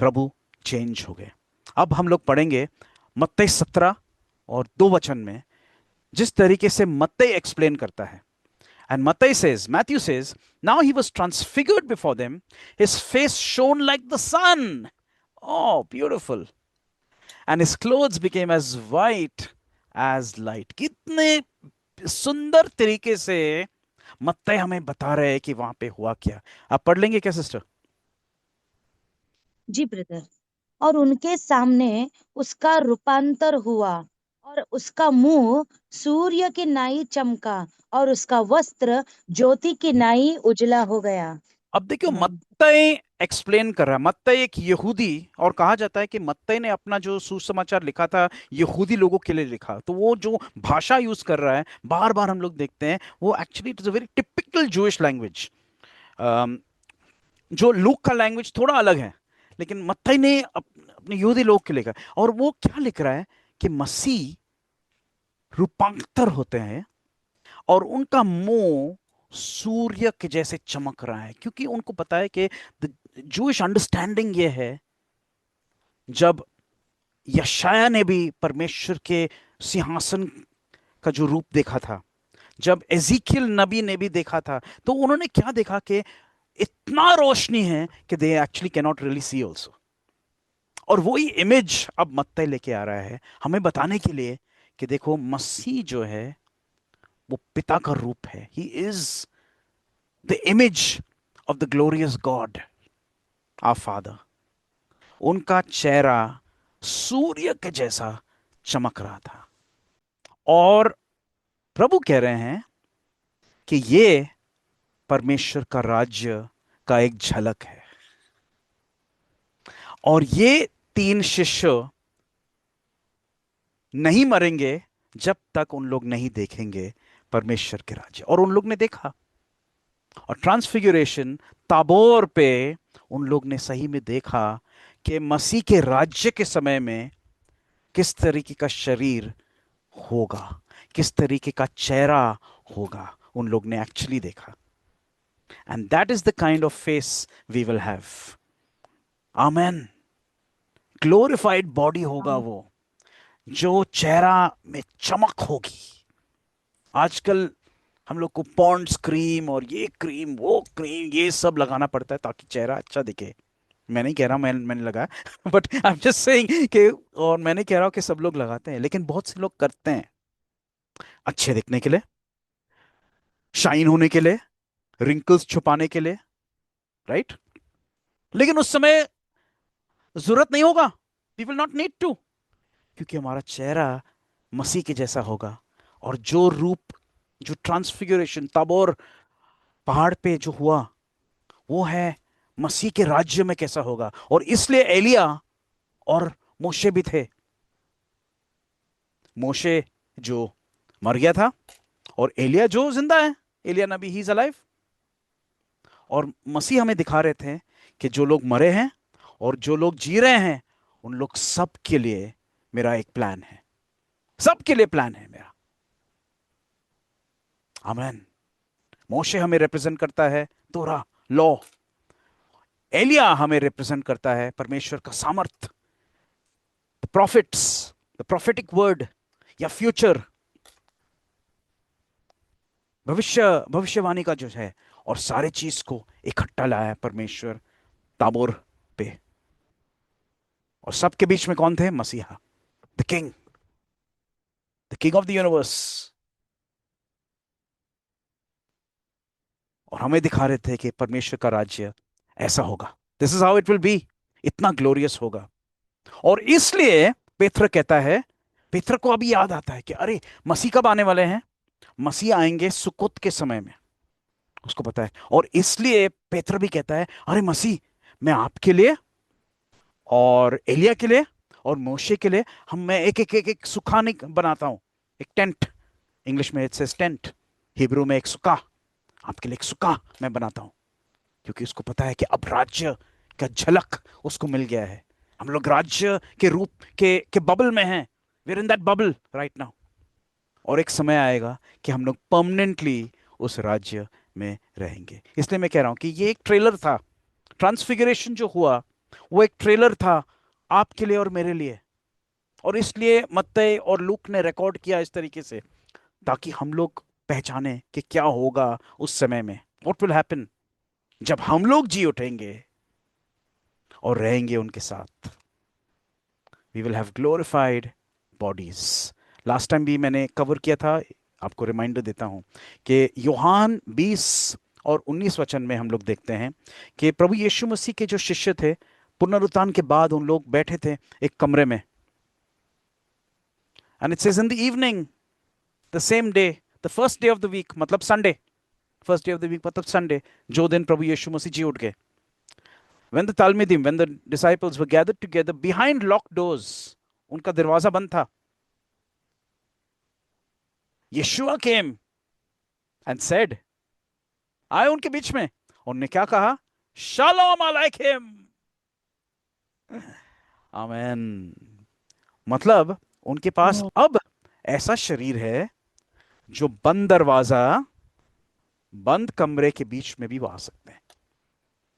प्रभु चेंज हो गए। अब हम लोग पढ़ेंगे मत्ती 17 और 2 वचन में, जिस तरीके से मत्ती एक्सप्लेन करता है। And Matthew says, now he was transfigured before them. His face shone like the sun. Oh, beautiful. And his clothes became as white as light. कितने सुंदर तरीके से मत्ती हमें बता रहे हैं कि वहां पे हुआ क्या। आप पढ़ लेंगे क्या सिस्टर? जी ब्रदर। और उनके सामने उसका रूपांतर हुआ, और उसका मुंह सूर्य की नाई चमका, और उसका वस्त्र ज्योति की नाई उजला हो गया। अब देखियो, आमीन। मत्ती एक्सप्लेन कर रहा है। मत्ती एक यहूदी, और कहा जाता है कि मत्ती ने अपना जो सुसमाचार लिखा था यहूदी लोगों के लिए लिखा, तो वो जो भाषा यूज कर रहा है बार बार हम लोग देखते हैं, वो actually it is a very typical Jewish language. जो लूक का लैंग्वेज थोड़ा अलग है, लेकिन मत्ती ने अपने यहूदी लोग के लिखा, और वो क्या लिख रहा है कि मसीह रूपांतर होते हैं, और उनका मुंह सूर्य के जैसे चमक रहा है, क्योंकि उनको पता है कि जूइश अंडरस्टैंडिंग ये है, जब यशाया ने भी परमेश्वर के सिंहासन का जो रूप देखा था, जब एजिकियल नबी ने भी देखा था, तो उन्होंने क्या देखा कि इतना रोशनी है कि they actually can not really see also. और वही इमेज अब मत्ती लेके आ रहा है हमें बताने के लिए कि देखो, मसीह जो है वो पिता का रूप है। He is the image of the glorious God our Father. उनका चेहरा सूर्य के जैसा चमक रहा था, और प्रभु कह रहे हैं कि ये परमेश्वर का राज्य का एक झलक है, और ये 3 शिष्य नहीं मरेंगे जब तक उन लोग नहीं देखेंगे परमेश्वर के राज्य। और उन लोग ने देखा, और ट्रांसफिगुरेशन ताबोर पे उन लोग ने सही में देखा कि मसीह के राज्य के समय में किस तरीके का शरीर होगा, किस तरीके का चेहरा होगा। उन लोग ने एक्चुअली देखा, and that is the kind of face we will have. Amen. Glorified body होगा वो, जो चेहरा में चमक होगी। आजकल हम लोग को पॉन्ड्स क्रीम और ये क्रीम वो क्रीम ये सब लगाना पड़ता है ताकि चेहरा अच्छा दिखे। मैं नहीं कह रहा मैंने लगाया, but I am just saying कि, और मैं नहीं कह रहा हूं कि सब लोग लगाते हैं, लेकिन बहुत से लोग करते हैं अच्छे दिखने के लिए, शाइन होने के लिए, रिंकल्स छुपाने के लिए, राइट? लेकिन उस समय जरूरत नहीं होगा, we will not need to, क्योंकि हमारा चेहरा मसीह के जैसा होगा। और जो रूप, जो ट्रांसफिगरेशन ताबोर पहाड़ पे जो हुआ, वो है मसीह के राज्य में कैसा होगा। और इसलिए एलिया और मोशे भी थे। मोशे जो मर गया था, और एलिया जो जिंदा है, एलिया नबी, ही इज अलाइव। और मसीह हमें दिखा रहे थे कि जो लोग मरे हैं और जो लोग जी रहे हैं, उन लोग सब के लिए मेरा एक प्लान है, सबके लिए प्लान है मेरा। आमीन। मोशे हमें रिप्रेजेंट करता है तोरा, लॉ। एलिया हमें रिप्रेजेंट करता है परमेश्वर का सामर्थ, the profits, the prophetic word या फ्यूचर, भविष्यवाणी का जो है। और सारे चीज को इकट्ठा लाया है परमेश्वर ताबोर पे। और सबके बीच में कौन थे? मसीहा, the king, the king of the universe. और हमें दिखा रहे थे कि परमेश्वर का राज्य ऐसा होगा, this is how it will be, इतना ग्लोरियस होगा। और इसलिए पेत्र कहता है, पेत्र को अभी याद आता है कि अरे मसीह कब आने वाले हैं? मसीह आएंगे सुकुत के समय में, उसको पता है। और इसलिए पेत्र भी कहता है, अरे मसीह, मैं आपके लिए और एलिया के लिए और मोशे के लिए मैं एक सुखाने बनाता हूं, एक टेंट। इंग्लिश में इट सेज टेंट, हिब्रू में एक सुका, आपके लिए एक सुका मैं बनाता हूं। क्योंकि उसको पता है कि अब राज्य का झलक उसको मिल गया है। हम लोग राज्य के रूप के बबल में हैं, we are in that bubble right now. और एक समय आएगा कि हम लोग परमानेंटली उस राज्य में रहेंगे। इसलिए मैं कह रहा हूं कि ये एक ट्रेलर था, ट्रांसफिगरेशन जो हुआ वो एक ट्रेलर था आपके लिए और मेरे लिए। और इसलिए मत्ती और लूक ने रिकॉर्ड किया इस तरीके से, ताकि हम लोग पहचाने कि क्या होगा उस समय में, व्हाट विल हैपन जब हम लोग जी उठेंगे और रहेंगे उनके साथ। We will have glorified bodies. Last time भी मैंने कवर किया था, आपको रिमाइंडर देता हूं कि यूहान 20 और 19 वचन में हम लोग देखते हैं कि प्रभु यीशु मसीह के जो शिष्य थे, पुनरुत्थान के बाद उन लोग बैठे थे एक कमरे में। And it says in the evening the same day, the first day of the week, मतलब Sunday, first day of the week मतलब संडे, जो दिन प्रभु यीशु मसीह जी उठ गए। When the Talmidim, when the disciples were gathered together behind locked doors, उनका दरवाजा बंद था, Yeshua came and said, आए उनके बीच में, उन्होंने क्या कहा? Shalom Aleichem। आमेन। मतलब उनके पास अब ऐसा शरीर है जो बंद दरवाजा, बंद कमरे के बीच में भी वो आ सकते हैं।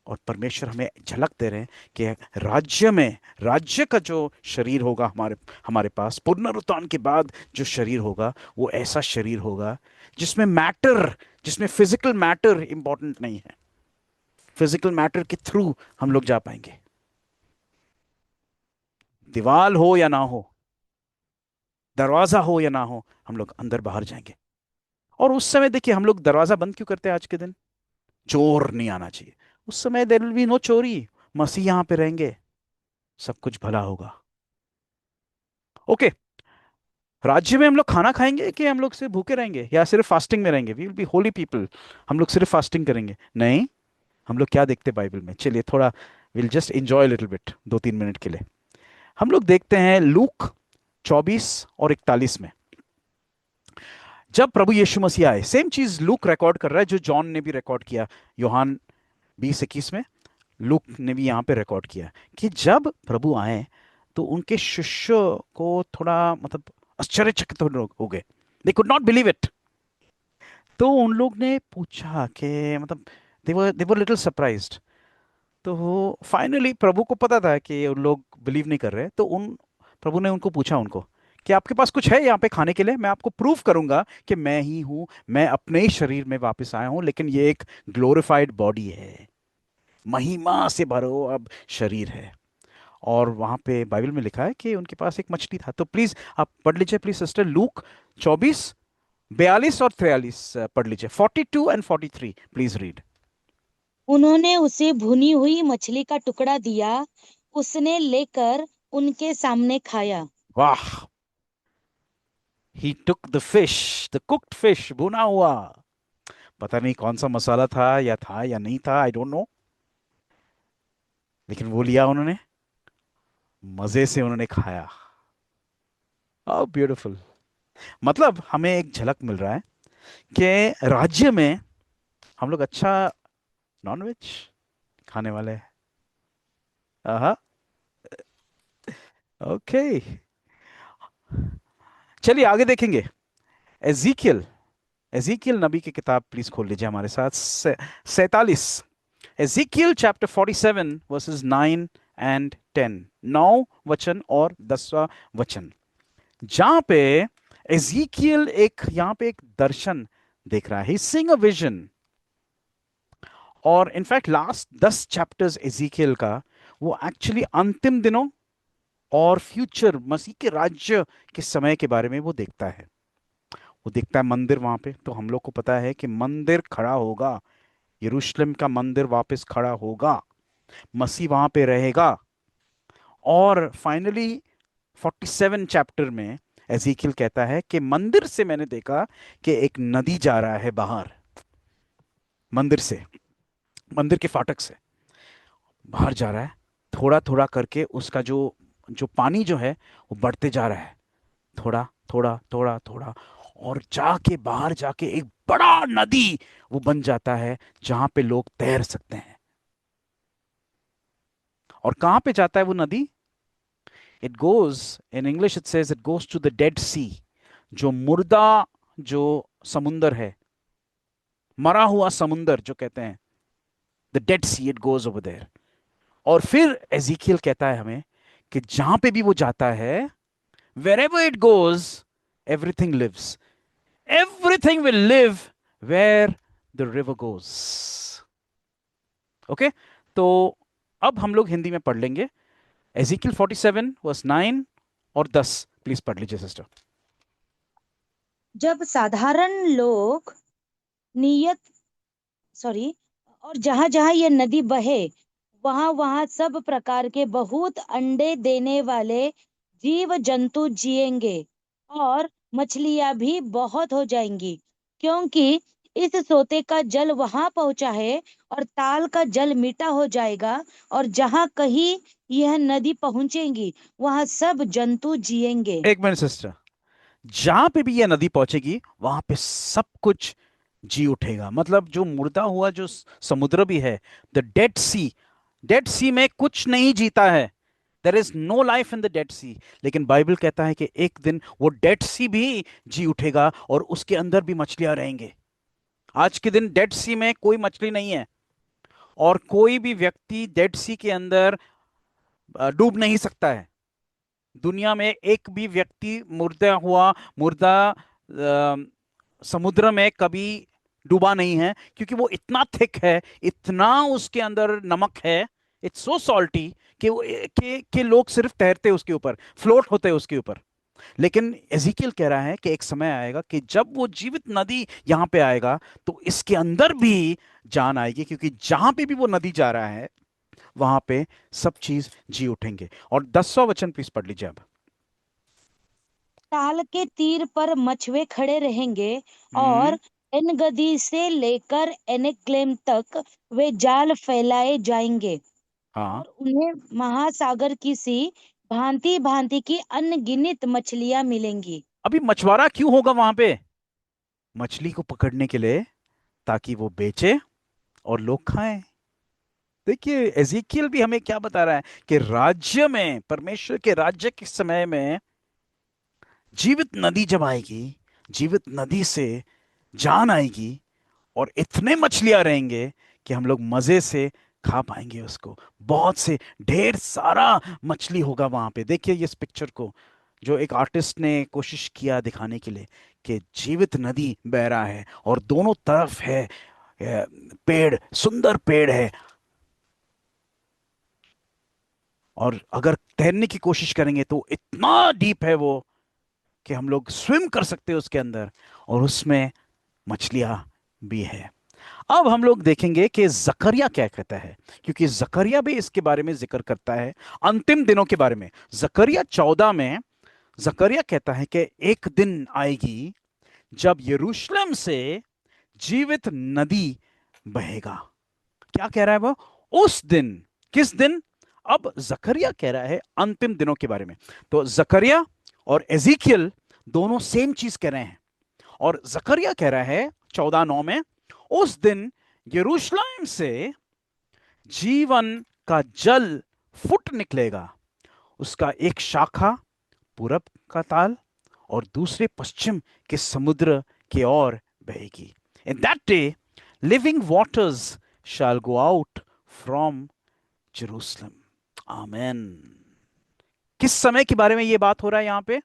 और परमेश्वर हमें झलक दे रहे हैं कि राज्य में, राज्य का जो शरीर होगा हमारे हमारे पास, पुनरुत्थान के बाद जो शरीर होगा, वो ऐसा शरीर होगा जिसमें मैटर, जिसमें फिजिकल मैटर इंपॉर्टेंट नहीं है। फिजिकल मैटर के थ्रू हम लोग जा पाएंगे, दीवार हो या ना हो, दरवाजा हो या ना हो, हम लोग अंदर बाहर जाएंगे। और उस समय देखिए, हम लोग दरवाजा बंद क्यों करते हैं आज के दिन? चोर नहीं आना चाहिए। उस समय देयर विल बी नो चोरी, मसीह यहां पे रहेंगे, सब कुछ भला होगा। ओके, राज्य में हम लोग खाना खाएंगे कि हम लोग सिर्फ भूखे रहेंगे या सिर्फ फास्टिंग में रहेंगे? We will be holy people, हम लोग सिर्फ फास्टिंग करेंगे? नहीं, हम लोग क्या देखते हैं बाइबल में? चलिए थोड़ा will just enjoy little bit, 2-3 minute के लिए। हम लोग देखते हैं लूक 24 और 41 में, जब प्रभु यीशु मसीह आए, सेम चीज लूक रिकॉर्ड कर रहा है जो जॉन ने भी रिकॉर्ड किया यूहान 20-21 में। लूक ने भी यहाँ पे रिकॉर्ड किया कि जब प्रभु आए तो उनके शिष्य को थोड़ा मतलब आश्चर्यचकित हो गए, they could not believe it. तो उन लोग ने पूछा कि मतलब दे वर लिटिल सरप्राइज्ड। तो फाइनली प्रभु को पता था कि उन लोग बिलीव नहीं कर रहे, तो उन प्रभु ने उनको पूछा, उनको, कि आपके पास कुछ है यहाँ पे खाने के लिए? मैं आपको प्रूफ करूंगा कि मैं ही हूं, मैं अपने ही शरीर में वापस आया हूं, लेकिन ये एक ग्लोरिफाइड बॉडी है, महिमा से भरो अब शरीर है। और वहां पे बाइबल में लिखा है कि उनके पास एक मछली था। तो प्लीज आप पढ़ लीजिए प्लीज सिस्टर, लूक 24, 42 और 43 पढ़ लीजिए, 42 एंड 43 प्लीज रीड। उन्होंने उसे भुनी हुई मछली का टुकड़ा दिया, उसने लेकर उनके सामने खाया। वाह, he took the fish, the cooked fish, भुना हुआ। पता नहीं कौन सा मसाला था या नहीं था, आई डोंट नो, लेकिन वो लिया उन्होंने, मजे से उन्होंने खाया। How beautiful. मतलब हमें एक झलक मिल रहा है कि राज्य में हम लोग अच्छा नॉनवेज खाने वाले हैं। हाँ, ओके, चलिए आगे देखेंगे। एजीकियल, एजीकियल नबी की किताब प्लीज खोल लीजिए हमारे साथ, 47। एजीकियल चैप्टर 47 वर्सेस 9 एंड 10, 9 वचन और 10वां वचन, जहां पे एजीकियल एक यहाँ पे एक दर्शन देख रहा है, ही सीइंग अ विजन। और इनफैक्ट लास्ट 10 चैप्टर्स एजीकियल का वो एक्चुअली अंतिम दिनों और फ्यूचर मसीह के राज्य के समय के बारे में वो देखता है। वो देखता है मंदिर वहां पे, तो हम लोग को पता है कि मंदिर खड़ा होगा, यरूशलेम का मंदिर वापस खड़ा होगा, मसीह वहां पे रहेगा। और फाइनली 47 चैप्टर में एजीकियल कहता है कि मंदिर से मैंने देखा कि एक नदी जा रहा है बाहर, मंदिर से, मंदिर के फाटक से बाहर जा रहा है, थोड़ा थोड़ा करके उसका जो जो पानी जो है वो बढ़ते जा रहा है, थोड़ा थोड़ा थोड़ा थोड़ा, और जाके बाहर जाके एक बड़ा नदी वो बन जाता है जहां पे लोग तैर सकते हैं। और कहां पे जाता है वो नदी? It goes, in English it says it goes to the dead sea, जो मुर्दा, जो समुंदर है, मरा हुआ समुंदर जो कहते हैं, the dead Sea, it goes over there. और फिर एजीकियल कहता है हमें कि जहां पे भी वो जाता है, wherever it goes, everything lives. Everything will live where the river goes. Okay, तो अब हम लोग हिंदी में पढ़ लेंगे। एजिकियल 47 वर्स 9 और 10 प्लीज पढ़ लीजिए सिस्टर। जब साधारण लोग नियत सॉरी और जहां जहां ये नदी बहे, वहां वहां सब प्रकार के बहुत अंडे देने वाले जीव जंतु जिएंगे, और मछलियां भी बहुत हो जाएंगी, क्योंकि इस सोते का जल वहां पहुंचा है, और ताल का जल मीठा हो जाएगा, और जहां कहीं यह नदी पहुंचेगी वहां सब जंतु जिएंगे। एक मिनट सिस्टर, जहां पे भी यह नदी पहुंचेगी वहां पे सब कुछ जी उठेगा। मतलब जो मुर्दा हुआ जो समुद्र भी है, the dead sea, dead sea में कुछ नहीं जीता है, there is no life in the dead sea. लेकिन बाइबल कहता है कि एक दिन वो डेड सी भी जी उठेगा और उसके अंदर भी मछलियां रहेंगे। आज के दिन डेड सी में कोई मछली नहीं है, और कोई भी व्यक्ति डेड सी के अंदर डूब नहीं सकता है। दुनिया में एक भी व्यक्ति मुर्दा हुआ, मुर्दा समुद्र में कभी डूबा नहीं है, क्योंकि वो इतना थिक है, इतना उसके अंदर नमक है, इट्स सो सॉल्टी कि कि लोग सिर्फ तैरते उसके ऊपर, फ्लोट होते उसके ऊपर। लेकिन एजिकियल कह रहा है कि एक समय आएगा कि जब वो जीवित नदी यहां पे आएगा तो इसके अंदर भी जान आएगी, क्योंकि जहां पे भी वो नदी जा रहा है वहां पे सब चीज जी उठेंगे। और 10वां वचन प्लीज पढ़ लीजिए अब। ताल के तीर पर मछुए खड़े रहेंगे, हम्म। और एनगदी से लेकर एनेक्लेम तक वे जाल फैलाए जाएंगे, हाँ, और उन्हें महासागर की सी भांति भांति की अनगिनत मछलियां मिलेंगी। अभी मछुआरा क्यों होगा वहां पे? मछली को पकड़ने के लिए, ताकि वो बेचे और लोग खाएं। देखिए एजिकियल भी हमें क्या बता रहा है कि राज्य में, परमेश्वर के राज्य के समय में जीवित नदी जब आएगी, जीवित नदी से जान आएगी, और इतने मछलियां रहेंगे कि हम लोग मजे से खा पाएंगे उसको। बहुत से, ढेर सारा मछली होगा वहां पे। देखिए इस पिक्चर को, जो एक आर्टिस्ट ने कोशिश किया दिखाने के लिए कि जीवित नदी बह रहा है और दोनों तरफ है पेड़, सुंदर पेड़ है, और अगर तैरने की कोशिश करेंगे तो इतना डीप है वो कि हम लोग स्विम कर सकते हैं उसके अंदर, और उसमें मछलियां भी है। अब हम लोग देखेंगे कि जकरिया क्या कहता है, क्योंकि जकरिया भी इसके बारे में जिक्र करता है अंतिम दिनों के बारे में। जकरिया 14 में जकरिया कहता है कि एक दिन आएगी जब यरूशलेम से जीवित नदी बहेगा। क्या कह रहा है वो? उस दिन। किस दिन? अब जकरिया कह रहा है अंतिम दिनों के बारे में। तो जकरिया और एजिकियल दोनों सेम चीज कह रहे हैं। और जकरिया कह रहा है 14:9 में, उस दिन यरूशलेम से जीवन का जल फुट निकलेगा, उसका एक शाखा पूरब का ताल और दूसरे पश्चिम के समुद्र की ओर बहेगी। In that day living waters shall go out from Jerusalem. Amen. किस समय के बारे में यह बात हो रहा है यहां पे?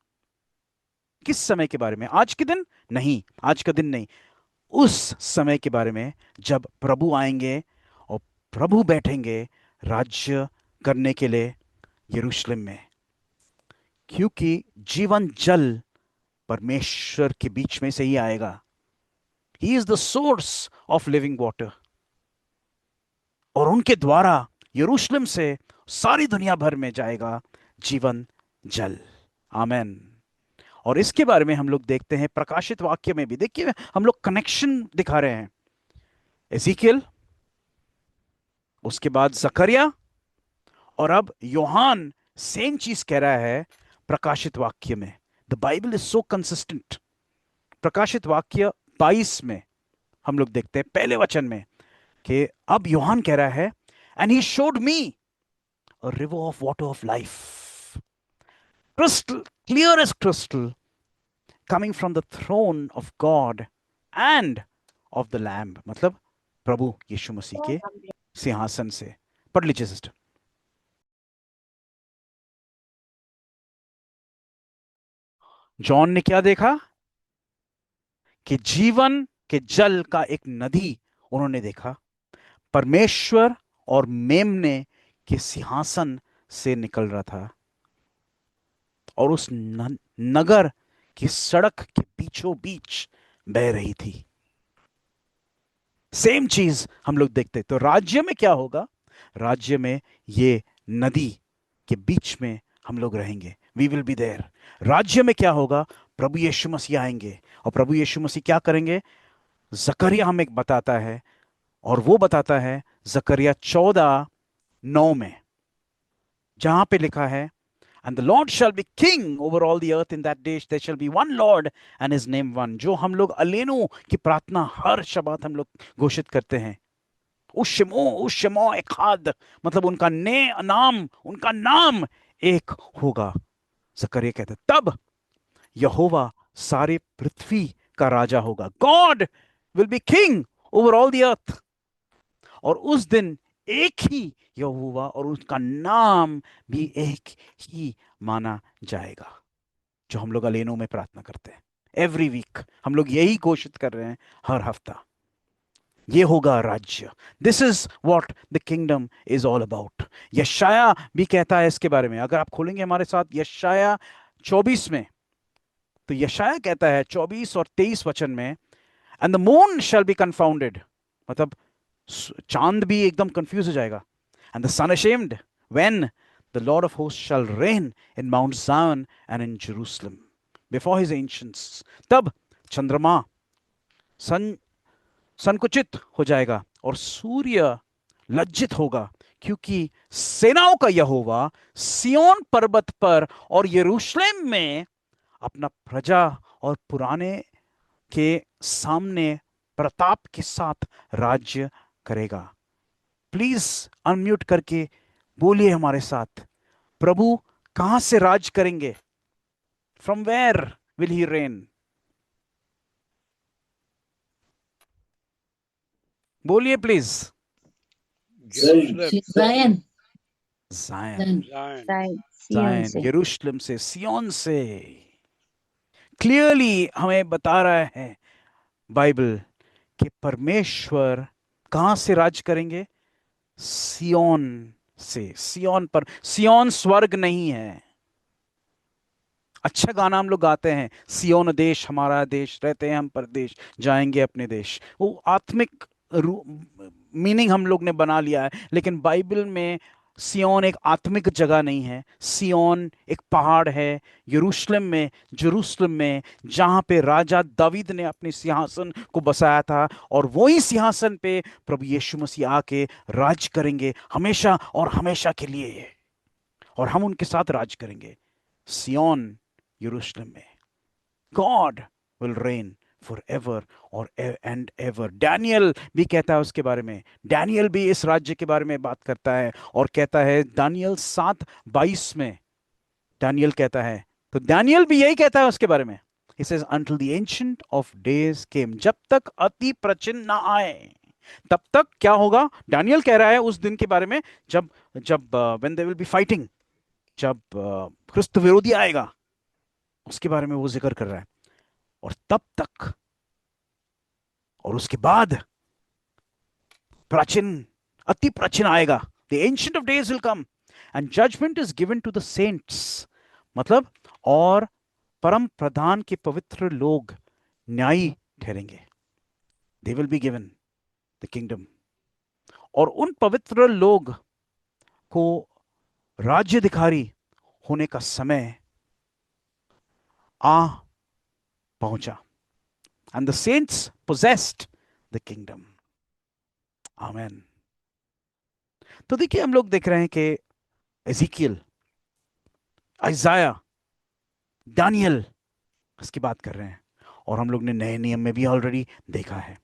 किस समय के बारे में? आज के दिन नहीं, आज का दिन नहीं, उस समय के बारे में जब प्रभु आएंगे और प्रभु बैठेंगे राज्य करने के लिए यरूशलेम में। क्योंकि जीवन जल परमेश्वर के बीच में से ही आएगा। ही is the source of living water. और उनके द्वारा यरूशलेम से सारी दुनिया भर में जाएगा जीवन जल। आमेन। और इसके बारे में हम लोग देखते हैं प्रकाशित वाक्य में भी। देखिए, हम लोग कनेक्शन दिखा रहे हैं। एजिकियल, उसके बाद जकरिया, और अब योहान सेम चीज कह रहा है प्रकाशित वाक्य में। The Bible is so consistent. प्रकाशित वाक्य 22 में हम लोग देखते हैं पहले वचन में कि अब योहान कह रहा है, and he showed me a river of water of life, crystal, clear as crystal, coming from the throne of God and of the Lamb। मतलब प्रभु यीशु मसीह के सिंहासन से। पढ़ लीजिए सिस्टर। जॉन ने क्या देखा? कि जीवन के जल का एक नदी उन्होंने देखा, परमेश्वर और मेमने के सिंहासन से निकल रहा था और उस नगर की सड़क के बीचों बीच बह रही थी। सेम चीज हम लोग देखते। तो राज्य में क्या होगा? राज्य में ये नदी के बीच में हम लोग रहेंगे। We will be there. राज्य में क्या होगा? प्रभु यीशु मसीह आएंगे और प्रभु यीशु मसीह क्या करेंगे? जकरिया हमें बताता है, और वो बताता है जकरिया 14:9 में, जहां पे लिखा है, and the Lord shall be king over all the earth in that day, there shall be one Lord and his name one। जो हम लोग अलेनो की प्रार्थना हर शबात हम लोग घोषित करते हैं, उस शमो एखाद, मतलब उनका नाम एक होगा। जकरिया कहते तब यहोवा सारे पृथ्वी का राजा होगा। God will be king over all the earth. और उस दिन एक ही यहोवा और उसका नाम भी एक ही माना जाएगा, जो हम लोग अलेनो में प्रार्थना करते हैं एवरी वीक। हम लोग यही घोषित कर रहे हैं हर हफ्ता। ये होगा राज्य। This is what the kingdom is all about. यशाया भी कहता है इसके बारे में। अगर आप खोलेंगे हमारे साथ यशाया 24 में, तो यशाया कहता है 24 और 23 वचन में, and the moon shall be confounded, मतलब चांद भी एकदम कंफ्यूज हो जाएगा, and the sun ashamed when the lord of host shall reign in mount Zion and in Jerusalem before his ancients. तब चंद्रमा संकुचित हो जाएगा और सूर्य लज्जित होगा, क्योंकि सेनाओं का यहोवा सिय्योन पर्वत पर और यरूशलेम में अपना प्रजा और पुराने के सामने प्रताप के साथ राज्य करेगा। प्लीज अनम्यूट करके बोलिए हमारे साथ, प्रभु कहां से राज करेंगे? From where will he reign? बोलिए प्लीज। Jerusalem, Zion. जायन, Zion. जायन, यरूशलेम से, सिय्योन से। क्लियरली हमें बता रहा है बाइबल कि परमेश्वर कहां से राज करेंगे? सिय्योन से। सिय्योन पर। सिय्योन स्वर्ग नहीं है। अच्छा गाना हम लोग गाते हैं, सिय्योन देश हमारा देश, रहते हैं हम परदेश, जाएंगे अपने देश। वो आत्मिक मीनिंग हम लोग ने बना लिया है, लेकिन बाइबल में सियोन एक आत्मिक जगह नहीं है। सियोन एक पहाड़ है यरूशलेम में जहां पे राजा दावीद ने अपने सिंहासन को बसाया था, और वही सिंहासन पे प्रभु यीशु मसीह आके राज करेंगे हमेशा और हमेशा के लिए, और हम उनके साथ राज करेंगे सियोन यरूशलेम में। God will rain for ever और एंड एवर। डैनियल भी कहता है उसके बारे में, डैनियल भी इस राज्य के बारे में बात करता है और कहता है दानियल 7:22 में डैनियल कहता है, तो डैनियल भी यही कहता है उसके बारे में। He says, until the ancient of days came, जब तक अति प्राचीन ना आए तब तक क्या होगा। डैनियल कह रहा है उस दिन के बारे में जब जब when they will be fighting, जब ख्रिस्त विरोधी आएगा, उसके बारे में वो जिक्र कर रहा है। और तब तक और उसके बाद प्राचीन, अति प्राचीन आएगा। The ancient of days will come and judgment is given to the saints, मतलब और परम प्रधान के पवित्र लोग न्यायी ठहरेंगे। They will be given the kingdom, और उन पवित्र लोग को राज्याधिकारी होने का समय आ पहुंचा। And the saints possessed the kingdom. Amen. तो देखिए हम लोग देख रहे हैं कि एजिकियल, आइजाया, दानियल इसकी बात कर रहे हैं, और हम लोग ने नए नियम में भी ऑलरेडी देखा है।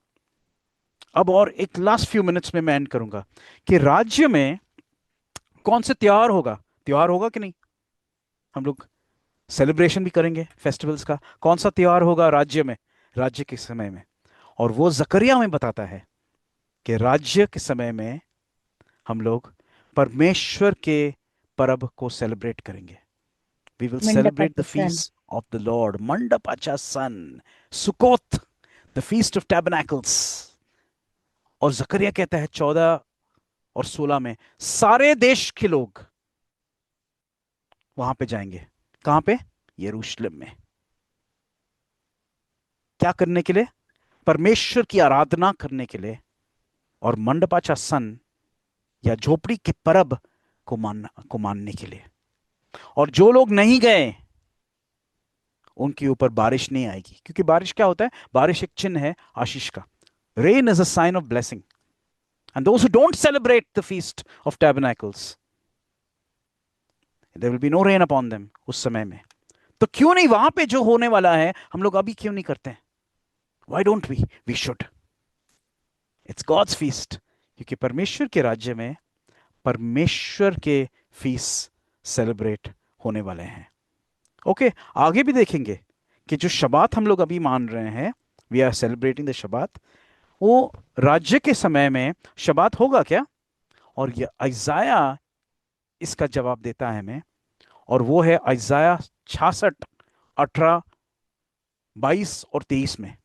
अब और एक लास्ट फ्यू मिनट्स में मैं एंड करूंगा कि राज्य में कौन से त्योहार होगा कि नहीं। हम लोग सेलिब्रेशन भी करेंगे फेस्टिवल्स का। कौन सा त्योहार होगा राज्य के समय में, और वो जकरिया में बताता है कि राज्य के समय में हम लोग परमेश्वर के पर्व को सेलिब्रेट करेंगे। We will celebrate the feast of the lord, मंडपाचा सन, Sukkot, the feast of tabernacles. और जकरिया कहता है 14 और 16 में सारे देश के लोग वहां पे जाएंगे। कहां पे? यरूशलेम में। क्या करने के लिए? परमेश्वर की आराधना करने के लिए, और मंडपाचा सन या झोपड़ी के पर्व को मानने के लिए। और जो लोग नहीं गए उनके ऊपर बारिश नहीं आएगी, क्योंकि बारिश क्या होता है? बारिश एक चिन्ह है आशीष का। Rain is a sign of blessing, and those who don't celebrate the feast of tabernacles, there will be no rain upon them उस समय में। तो क्यों नहीं वहां पे जो होने वाला है हम लोग अभी क्यों नहीं करते हैं? Why don't we should. It's God's feast, क्योंकि परमेश्वर के राज्य में परमेश्वर के फीस्ट सेलिब्रेट होने वाले हैं। ओके, आगे भी देखेंगे कि जो शबात हम लोग अभी मान रहे हैं, वी आर सेलिब्रेटिंग द शबात, वो राज्य के समय में शबात होगा क्या? और ये आइजाया इसका जवाब देता है हमें, और वो है आइजाया 66, 18, 22 और 23 में।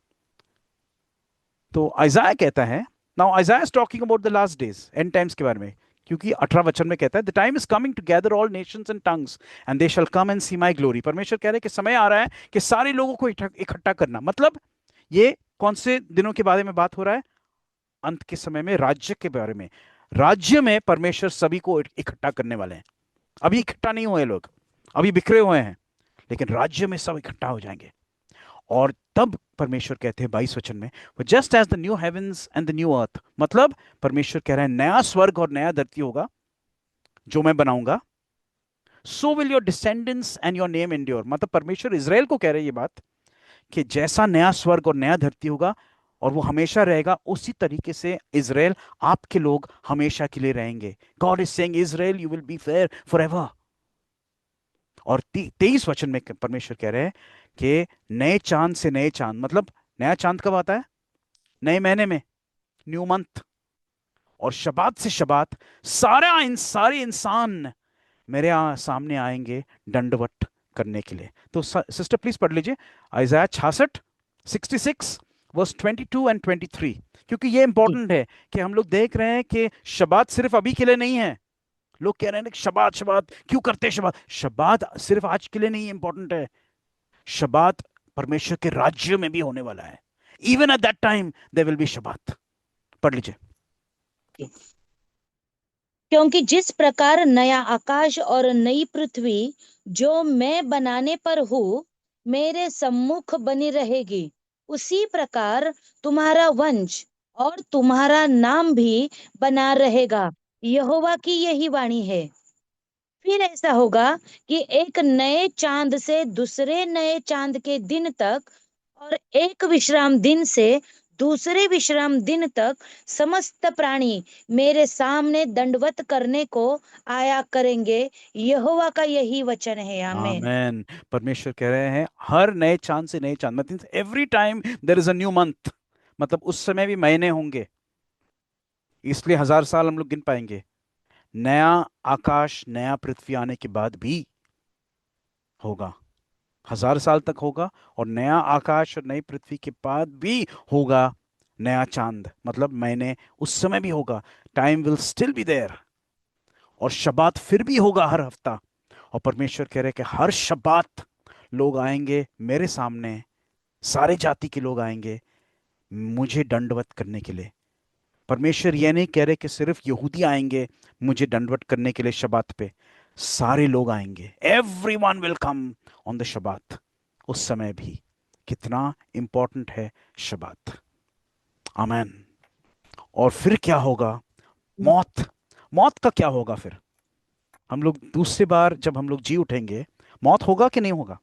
तो आइजाया कहता है, now Isaiah is talking about the last days, end times के बारे में, क्योंकि 18 वचन में कहता है the time is coming to gather all nations and tongues and they shall come and see my glory. परमेश्वर कह रहे हैं कि समय आ रहा है कि सारे लोगों को इकट्ठा करना। मतलब ये कौन से दिनों के बारे में बात हो रहा है? अंत के समय में, राज्य के बारे में। राज्य में परमेश्वर सभी को इकट्ठा करने वाले हैं। अभी इकट्ठा नहीं हुए लोग, अभी बिखरे हुए हैं, लेकिन राज्य में सब इकट्ठा हो जाएंगे। और तब परमेश्वर कहते हैं 22 वचन में, just as the new heavens and the new earth, मतलब परमेश्वर कह रहे हैं नया स्वर्ग और नया धरती होगा जो मैं बनाऊंगा। So will your descendants and your name endure, मतलब परमेश्वर इजराइल को कह रहे हैं ये बात कि जैसा नया स्वर्ग और नया धरती होगा और वो हमेशा रहेगा, उसी तरीके से इजराइल, आपके लोग हमेशा के लिए रहेंगे। God is saying Israel you will be fair forever. और 23 वचन में परमेश्वर कह रहे हैं कि नए चांद से नए चांद, मतलब नया चांद कब आता है? नए महीने में, न्यू मंथ। और शबात से शबात सारे इंसान मेरे सामने आएंगे दंडवत करने के लिए। तो सिस्टर प्लीज पढ़ लीजिए आइजाया 66, 66 वर्स 22 एंड 23, क्योंकि ये इंपॉर्टेंट है कि हम लोग देख रहे हैं कि शबात सिर्फ अभी के लिए नहीं है। लोग कह रहे हैं शबात क्यों करते हैं? शबात सिर्फ आज के लिए नहीं इंपॉर्टेंट है, शबात परमेश्वर के राज्य में भी होने वाला है। Even at that time there will be Shabbat. पढ़ लीजिए। क्योंकि जिस प्रकार नया आकाश और नई पृथ्वी जो मैं बनाने पर हूँ मेरे सम्मुख बनी रहेगी, उसी प्रकार तुम्हारा वंश और तुम्हारा नाम भी बना रहेगा, यहोवा की यही वाणी है। फिर ऐसा होगा कि एक नए चांद से दूसरे नए चांद के दिन तक और एक विश्राम दिन से दूसरे विश्राम दिन तक समस्त प्राणी मेरे सामने दंडवत करने को आया करेंगे, यहोवा का यही वचन है। आमीन। आमेन। परमेश्वर कह रहे हैं हर नए चांद से नए चांद, मतलब every time there is a new month, मतलब उस समय भी महीने होंगे, इसलिए 1000 साल हम लोग गिन पाएंगे। नया आकाश नया पृथ्वी आने के बाद भी होगा, 1000 साल तक होगा, और नया आकाश और नई पृथ्वी के बाद भी होगा नया चांद, मतलब महीने उस समय भी होगा। Time will still be there. और शबात फिर भी होगा हर हफ्ता। और परमेश्वर कह रहे हैं कि हर शबात लोग आएंगे मेरे सामने, सारे जाति के लोग आएंगे मुझे दंडवत करने के लिए। परमेश्वर यह नहीं कह रहे कि सिर्फ यहूदी आएंगे मुझे दंडवत करने के लिए शबात पे, सारे लोग आएंगे, everyone will come on the Shabbat. उस समय भी कितना इंपॉर्टेंट है शबात। आमेन। और फिर क्या होगा? मौत। मौत का क्या होगा फिर? हम लोग दूसरी बार जब हम लोग जी उठेंगे, मौत होगा कि नहीं होगा?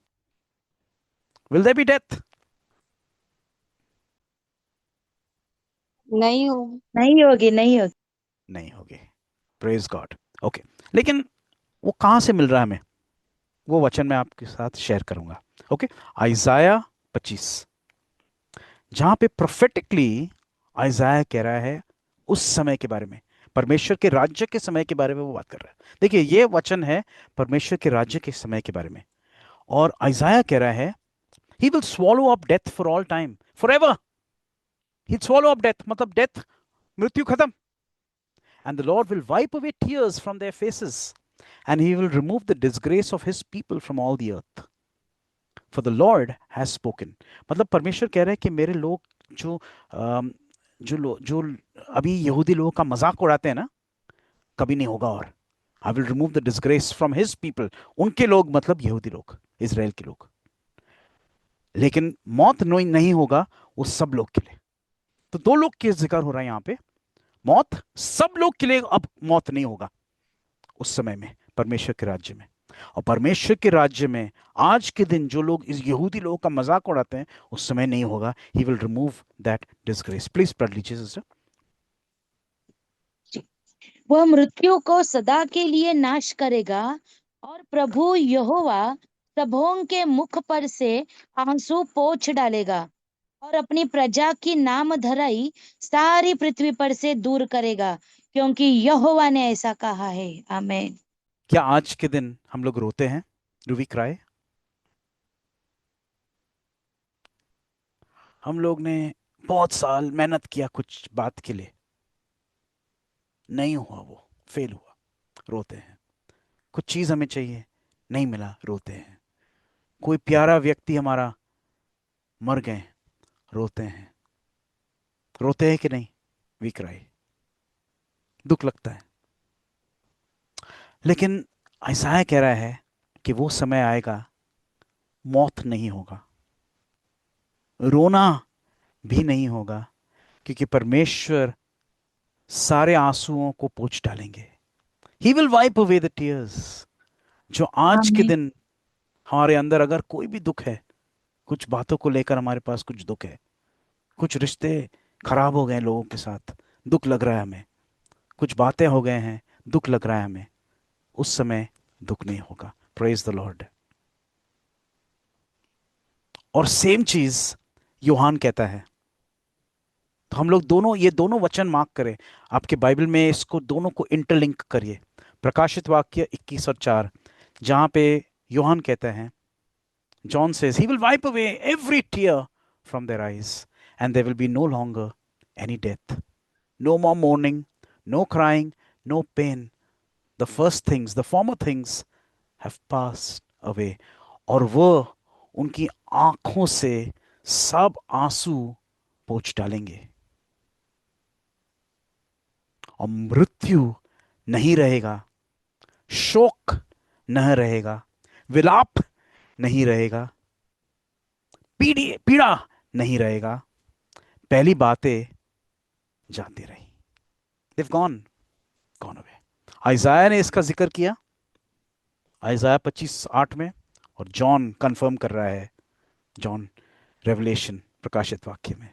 Will there be death? नहीं हो। नहीं होगी, नहीं होगी। नहीं होगी। Praise God. ओके, लेकिन वो कहां से मिल रहा है हमें? वो वचन मैं आपके साथ शेयर करूंगा। ओके, आइजाया 25, जहां पे प्रोफेटिकली आइजाया कह रहा है उस समय के बारे में, परमेश्वर के राज्य के समय के बारे में वो बात कर रहा है। देखिए, ये वचन है परमेश्वर के राज्य के समय के बारे में। और आइजाया कह रहा है he will swallow up death for all time, for ever. He swallow up death, मतलब डेथ, मृत्यु खत्म। And the Lord will wipe away tears from their faces and he will remove the disgrace of his people from all the earth, for the Lord has spoken. मतलब परमेश्वर कह रहे हैं कि मेरे लोग जो अम, जो अभी यहूदी लोगों का मजाक उड़ाते हैं ना, कभी नहीं होगा। और I will remove the disgrace from his people, उनके लोग मतलब यहूदी लोग, इसराइल के लोग। लेकिन मौत नहीं होगा उस सब लोग के लिए। तो दो लोग के जिक्र हो रहा है यहाँ पे। मौत सब लोग के लिए अब मौत नहीं होगा उस समय में परमेश्वर के राज्य में। और परमेश्वर के राज्य में आज के दिन जो लोग इस यहूदी लोगों का मजाक उड़ाते हैं उस समय नहीं होगा। He will remove that disgrace. Please पढ़ लीजिए सिस्टर। वह मृत्यु को सदा के लिए नाश करेगा और प्रभु यहोवा सबों के मुख पर से आंसू पोंछ डालेगा और अपनी प्रजा की नाम धराई सारी पृथ्वी पर से दूर करेगा, क्योंकि यहोवा ने ऐसा कहा है। आमीन। क्या आज के दिन हम लोग रोते हैं? Do we cry? हम लोग ने बहुत साल मेहनत किया कुछ बात के लिए, नहीं हुआ, वो फेल हुआ, रोते हैं। कुछ चीज हमें चाहिए, नहीं मिला, रोते हैं। कोई प्यारा व्यक्ति हमारा मर गए, रोते हैं। रोते हैं कि नहीं? We cry. दुख लगता है। लेकिन ऐसा कह रहा है कि वो समय आएगा मौत नहीं होगा, रोना भी नहीं होगा, क्योंकि परमेश्वर सारे आंसुओं को पोंछ डालेंगे। He will wipe away the tears. जो आज के आमीन। दिन हमारे अंदर अगर कोई भी दुख है, कुछ बातों को लेकर हमारे पास कुछ दुख है, कुछ रिश्ते खराब हो गए लोगों के साथ, दुख लग रहा है हमें, कुछ बातें हो गए हैं, दुख लग रहा है हमें, उस समय दुख नहीं होगा। Praise the Lord. और सेम चीज यूहान कहता है। तो हम लोग दोनों, ये दोनों वचन मार्क करें आपके बाइबल में, इसको दोनों को इंटरलिंक करिए। प्रकाशित वाक्य 21 और 4, जहां पे यूहान कहता है, John says, He will wipe away every tear from their eyes, and there will be no longer any death, no more mourning, no crying, no pain. The first things, the former things have passed away. और वो उनकी आंखों से सब आंसू पोंछ डालेंगे। और मृत्यु नहीं रहेगा, शोक न रहेगा, विलाप नहीं रहेगा, पीड़ा नहीं रहेगा। पहली बातें जाती रही, they've gone away। आइजाया ने इसका जिक्र किया, आइजाया 25:8 में, और जॉन कंफर्म कर रहा है, जॉन रेवलेशन प्रकाशित वाक्य में।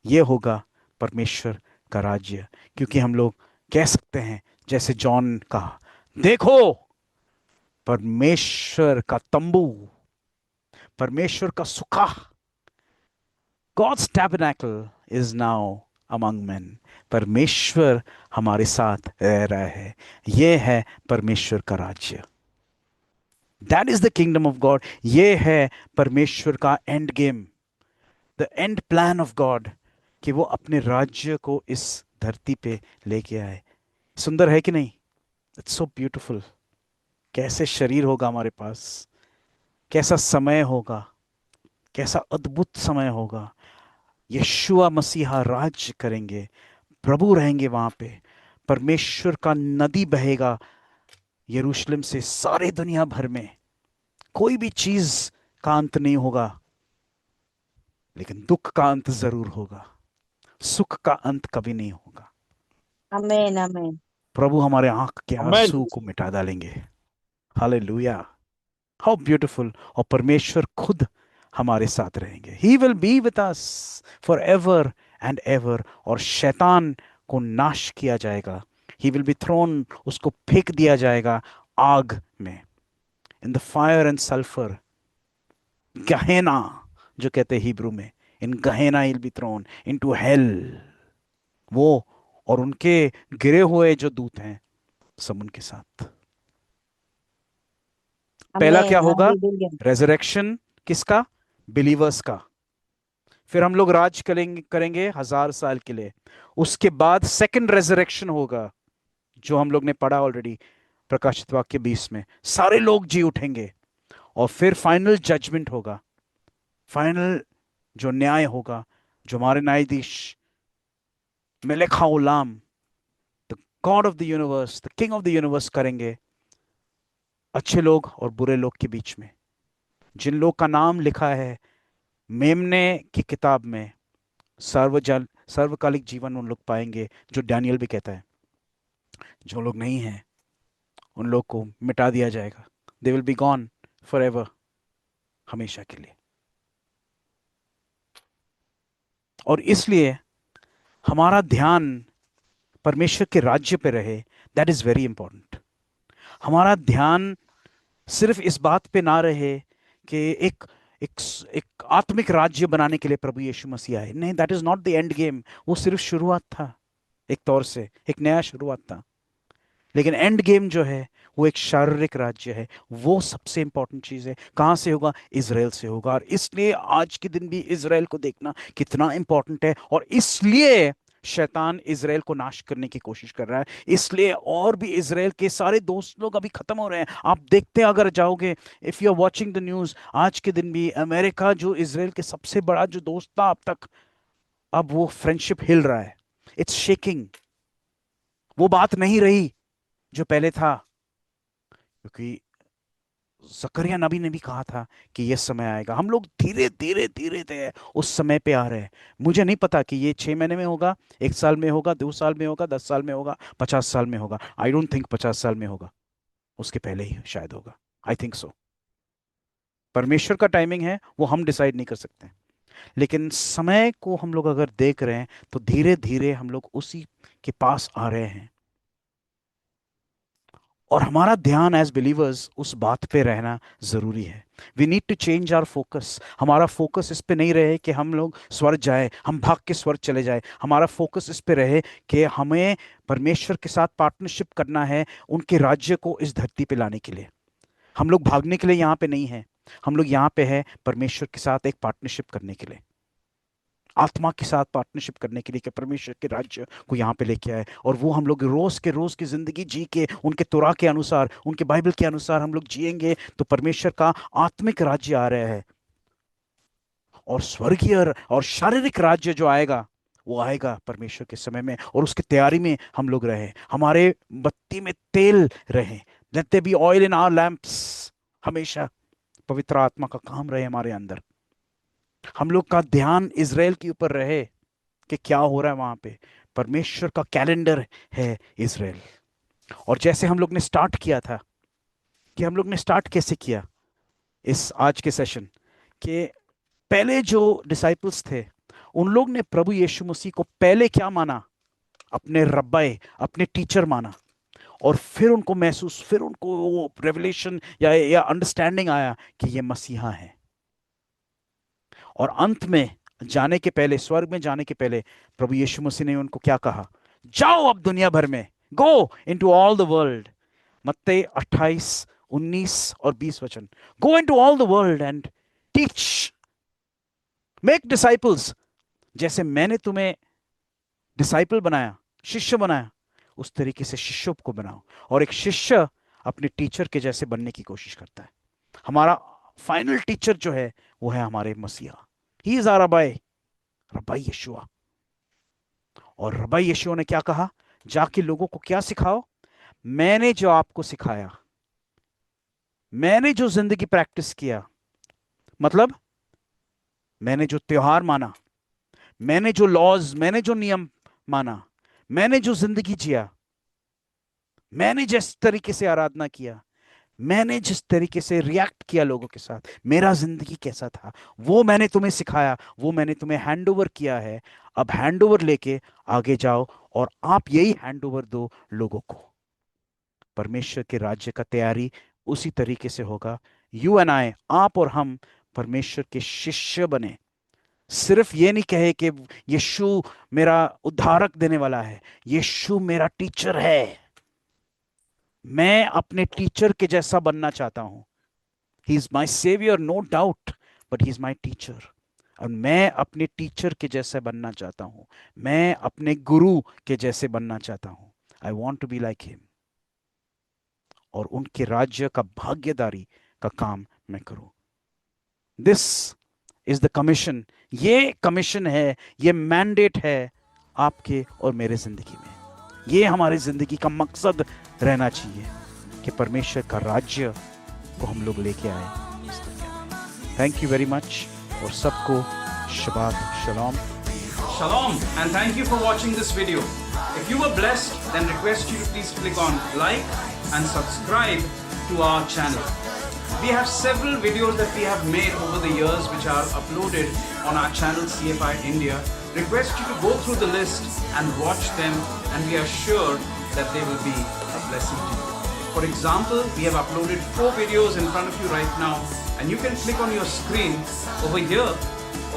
यह होगा परमेश्वर का राज्य। क्योंकि हम लोग कह सकते हैं जैसे जॉन कहा, देखो परमेश्वर का तंबू, परमेश्वर का सुखा, God's tabernacle is now among men। परमेश्वर हमारे साथ रह रहा है। यह है परमेश्वर का राज्य। That is the kingdom of God। यह है परमेश्वर का end game, the end plan of God, कि वो अपने राज्य को इस धरती पे लेके आए। सुंदर है कि नहीं? It's so beautiful. कैसे शरीर होगा हमारे पास, कैसा समय होगा, कैसा अद्भुत समय होगा। यीशुआ मसीहा राज्य करेंगे, प्रभु रहेंगे वहां पे। परमेश्वर का नदी बहेगा यरूशलेम से सारे दुनिया भर में। कोई भी चीज का अंत नहीं होगा, लेकिन दुख का अंत जरूर होगा, सुख का अंत कभी नहीं होगा। आमेन आमेन। प्रभु हमारे आंख के Amen। आंसू को मिटा डालेंगे। Hallelujah, how beautiful. और परमेश्वर खुद हमारे साथ रहेंगे। ही will be with us for ever and ever. और शैतान को नाश किया जाएगा। ही विल बी थ्रोन, उसको फेंक दिया जाएगा आग में, in the fire and sulphur, गहेना जो कहते हैं हिब्रू में, इन गहेना ही will be thrown into hello. वो और उनके गिरे हुए जो दूत हैं सब उनके साथ। पहला आमेन, क्या होगा? हालेलुया। रेजरेक्शन किसका? बिलीवर्स का। फिर हम लोग राज करेंगे 1000 साल के लिए। उसके बाद सेकंड रेजरेक्शन होगा, जो हम लोग ने पढ़ा ऑलरेडी प्रकाशित वाक्य 20 में। सारे लोग जी उठेंगे और फिर फाइनल जजमेंट होगा, फाइनल जो न्याय होगा, जो हमारे न्यायाधीश Melech Olam, the God of the universe, the king of the universe करेंगे अच्छे लोग और बुरे लोग के बीच में। जिन लोग का नाम लिखा है मेमने की किताब में, सर्वकालिक जीवन उन लोग पाएंगे, जो डैनियल भी कहता है। जो लोग नहीं हैं उन लोग को मिटा दिया जाएगा। They will be gone for ever, हमेशा के लिए। और इसलिए हमारा ध्यान परमेश्वर के राज्य पे रहे। That is very important. हमारा ध्यान सिर्फ इस बात पे ना रहे कि एक एक एक आत्मिक राज्य बनाने के लिए प्रभु यीशु मसीह आए। नहीं, that is not the end game. वो सिर्फ शुरुआत था, एक तौर से एक नया शुरुआत था। लेकिन एंड गेम जो है वो एक शारीरिक राज्य है। वो सबसे इंपॉर्टेंट चीज है। कहां से होगा? इजराइल से होगा। और इसलिए आज के दिन भी इजराइल को देखना कितना इंपॉर्टेंट है। और इसलिए शैतान इजराइल को नाश करने की कोशिश कर रहा है। इसलिए और भी इजराइल के सारे दोस्त लोग अभी खत्म हो रहे हैं। आप देखते हैं, अगर जाओगे, if you are watching the news, आज के दिन भी अमेरिका जो इजराइल के सबसे बड़ा जो दोस्त था अब तक, अब वो फ्रेंडशिप हिल रहा है। It's shaking. वो बात नहीं रही जो पहले था, क्योंकि जकरिया नबी ने भी कहा था कि यह समय आएगा। हम लोग धीरे धीरे धीरे धीरे उस समय पे आ रहे हैं। मुझे नहीं पता कि ये 6 महीने में होगा, 1 साल में होगा, 2 साल में होगा, 10 साल में होगा, 50 साल में होगा। आई डोंट थिंक 50 साल में होगा, उसके पहले ही शायद होगा। I think so. परमेश्वर का टाइमिंग है, वो हम डिसाइड नहीं कर सकते। लेकिन समय को हम लोग अगर देख रहे हैं तो धीरे धीरे हम लोग उसी के पास आ रहे हैं। और हमारा ध्यान एज बिलीवर्स उस बात पे रहना जरूरी है। We need to change our focus. हमारा फोकस इस पे नहीं रहे कि हम लोग स्वर्ग जाए, हम भाग के स्वर्ग चले जाए। हमारा फोकस इस पे रहे कि हमें परमेश्वर के साथ पार्टनरशिप करना है, उनके राज्य को इस धरती पे लाने के लिए। हम लोग भागने के लिए यहाँ पे नहीं है। हम लोग यहाँ पे है परमेश्वर के साथ एक पार्टनरशिप करने के लिए, आत्मा के साथ पार्टनरशिप करने के लिए, कि परमेश्वर के राज्य को यहाँ पे लेके आए। और वो हम लोग रोज के रोज की जिंदगी जी के, उनके तुरा के अनुसार, उनके बाइबल के अनुसार हम लोग जिएंगे तो परमेश्वर का आत्मिक राज्य आ रहा है। और स्वर्गीय और शारीरिक राज्य जो आएगा, वो आएगा परमेश्वर के समय में, और उसकी तैयारी में हम लोग रहे, हमारे बत्ती में तेल रहे। Let there be oil in our lamps. हमेशा पवित्र आत्मा का काम रहे हमारे अंदर। हम लोग का ध्यान इजराइल के ऊपर रहे कि क्या हो रहा है वहां पे। परमेश्वर का कैलेंडर है इजराइल। और जैसे हम लोग ने स्टार्ट किया था, कि हम लोग ने स्टार्ट कैसे किया इस आज के सेशन, कि पहले जो डिसाइपल्स थे उन लोग ने प्रभु यीशु मसीह को पहले क्या माना? अपने रब्बाए, अपने टीचर माना। और फिर उनको महसूस, फिर उनको वो रेवलेशन या अंडरस्टैंडिंग आया कि ये मसीहा है। और अंत में जाने के पहले, स्वर्ग में जाने के पहले, प्रभु यीशु मसीह ने उनको क्या कहा? जाओ अब दुनिया भर में, go into all the world. मत्ती 28, 19 और 20 वचन। Go into all the world and teach, make disciples. जैसे मैंने तुम्हें डिसाइपल बनाया, शिष्य बनाया, उस तरीके से शिष्यों को बनाओ। और एक शिष्य अपने टीचर के जैसे बनने की कोशिश करता है। हमारा फाइनल टीचर जो है वो है हमारे मसीहा। He is our rabbi Yeshua. और रब्बाई यीशुआ ने क्या कहा? जाके लोगों को क्या सिखाओ? मैंने जो आपको सिखाया, मैंने जो जिंदगी प्रैक्टिस किया, मतलब मैंने जो त्योहार माना, मैंने जो लॉज, मैंने जो नियम माना, मैंने जो जिंदगी जिया, मैंने जिस तरीके से आराधना किया, मैंने जिस तरीके से रिएक्ट किया लोगों के साथ, मेरा जिंदगी कैसा था, वो मैंने तुम्हें सिखाया, वो मैंने तुम्हें हैंड ओवर किया है। अब हैंड ओवर लेके आगे जाओ और आप यही हैंड ओवर दो लोगों को। परमेश्वर के राज्य का तैयारी उसी तरीके से होगा। यू एंड आई, आप और हम परमेश्वर के शिष्य बने। सिर्फ ये नहीं कहे कि यीशु मेरा उद्धारक देने वाला है, यीशु मेरा टीचर है। मैं अपने टीचर के जैसा बनना चाहता हूं। He is my saviour, no doubt, but he is my teacher. और मैं अपने टीचर के जैसे बनना चाहता हूं। मैं अपने गुरु के जैसे बनना चाहता हूं। I want to be like him. और उनके राज्य का भागीदारी का काम मैं करूं। This is the commission. ये कमीशन है, ये मैंडेट है आपके और मेरे जिंदगी में। ये हमारी जिंदगी का मकसद रहना चाहिए कि परमेश्वर का राज्य को हम लोग लेके आए इस दुनिया में। थैंक यू वेरी मच, और सबको शबात शलोम। Shalom and thank you for watching this video. If you were blessed, then request you to please click on like and subscribe to our channel. We have several videos that we have made over the years which are uploaded on our channel CFI India. Request you to go through the list and watch them, and we are sure that they will be a blessing to you. For example, we have uploaded 4 videos in front of you right now, and you can click on your screen over here,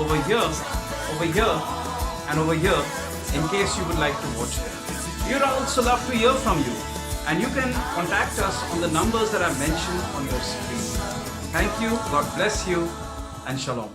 over here, over here, and over here in case you would like to watch them. We would also love to hear from you, and you can contact us on the numbers that are mentioned on your screen. Thank you, God bless you, and shalom.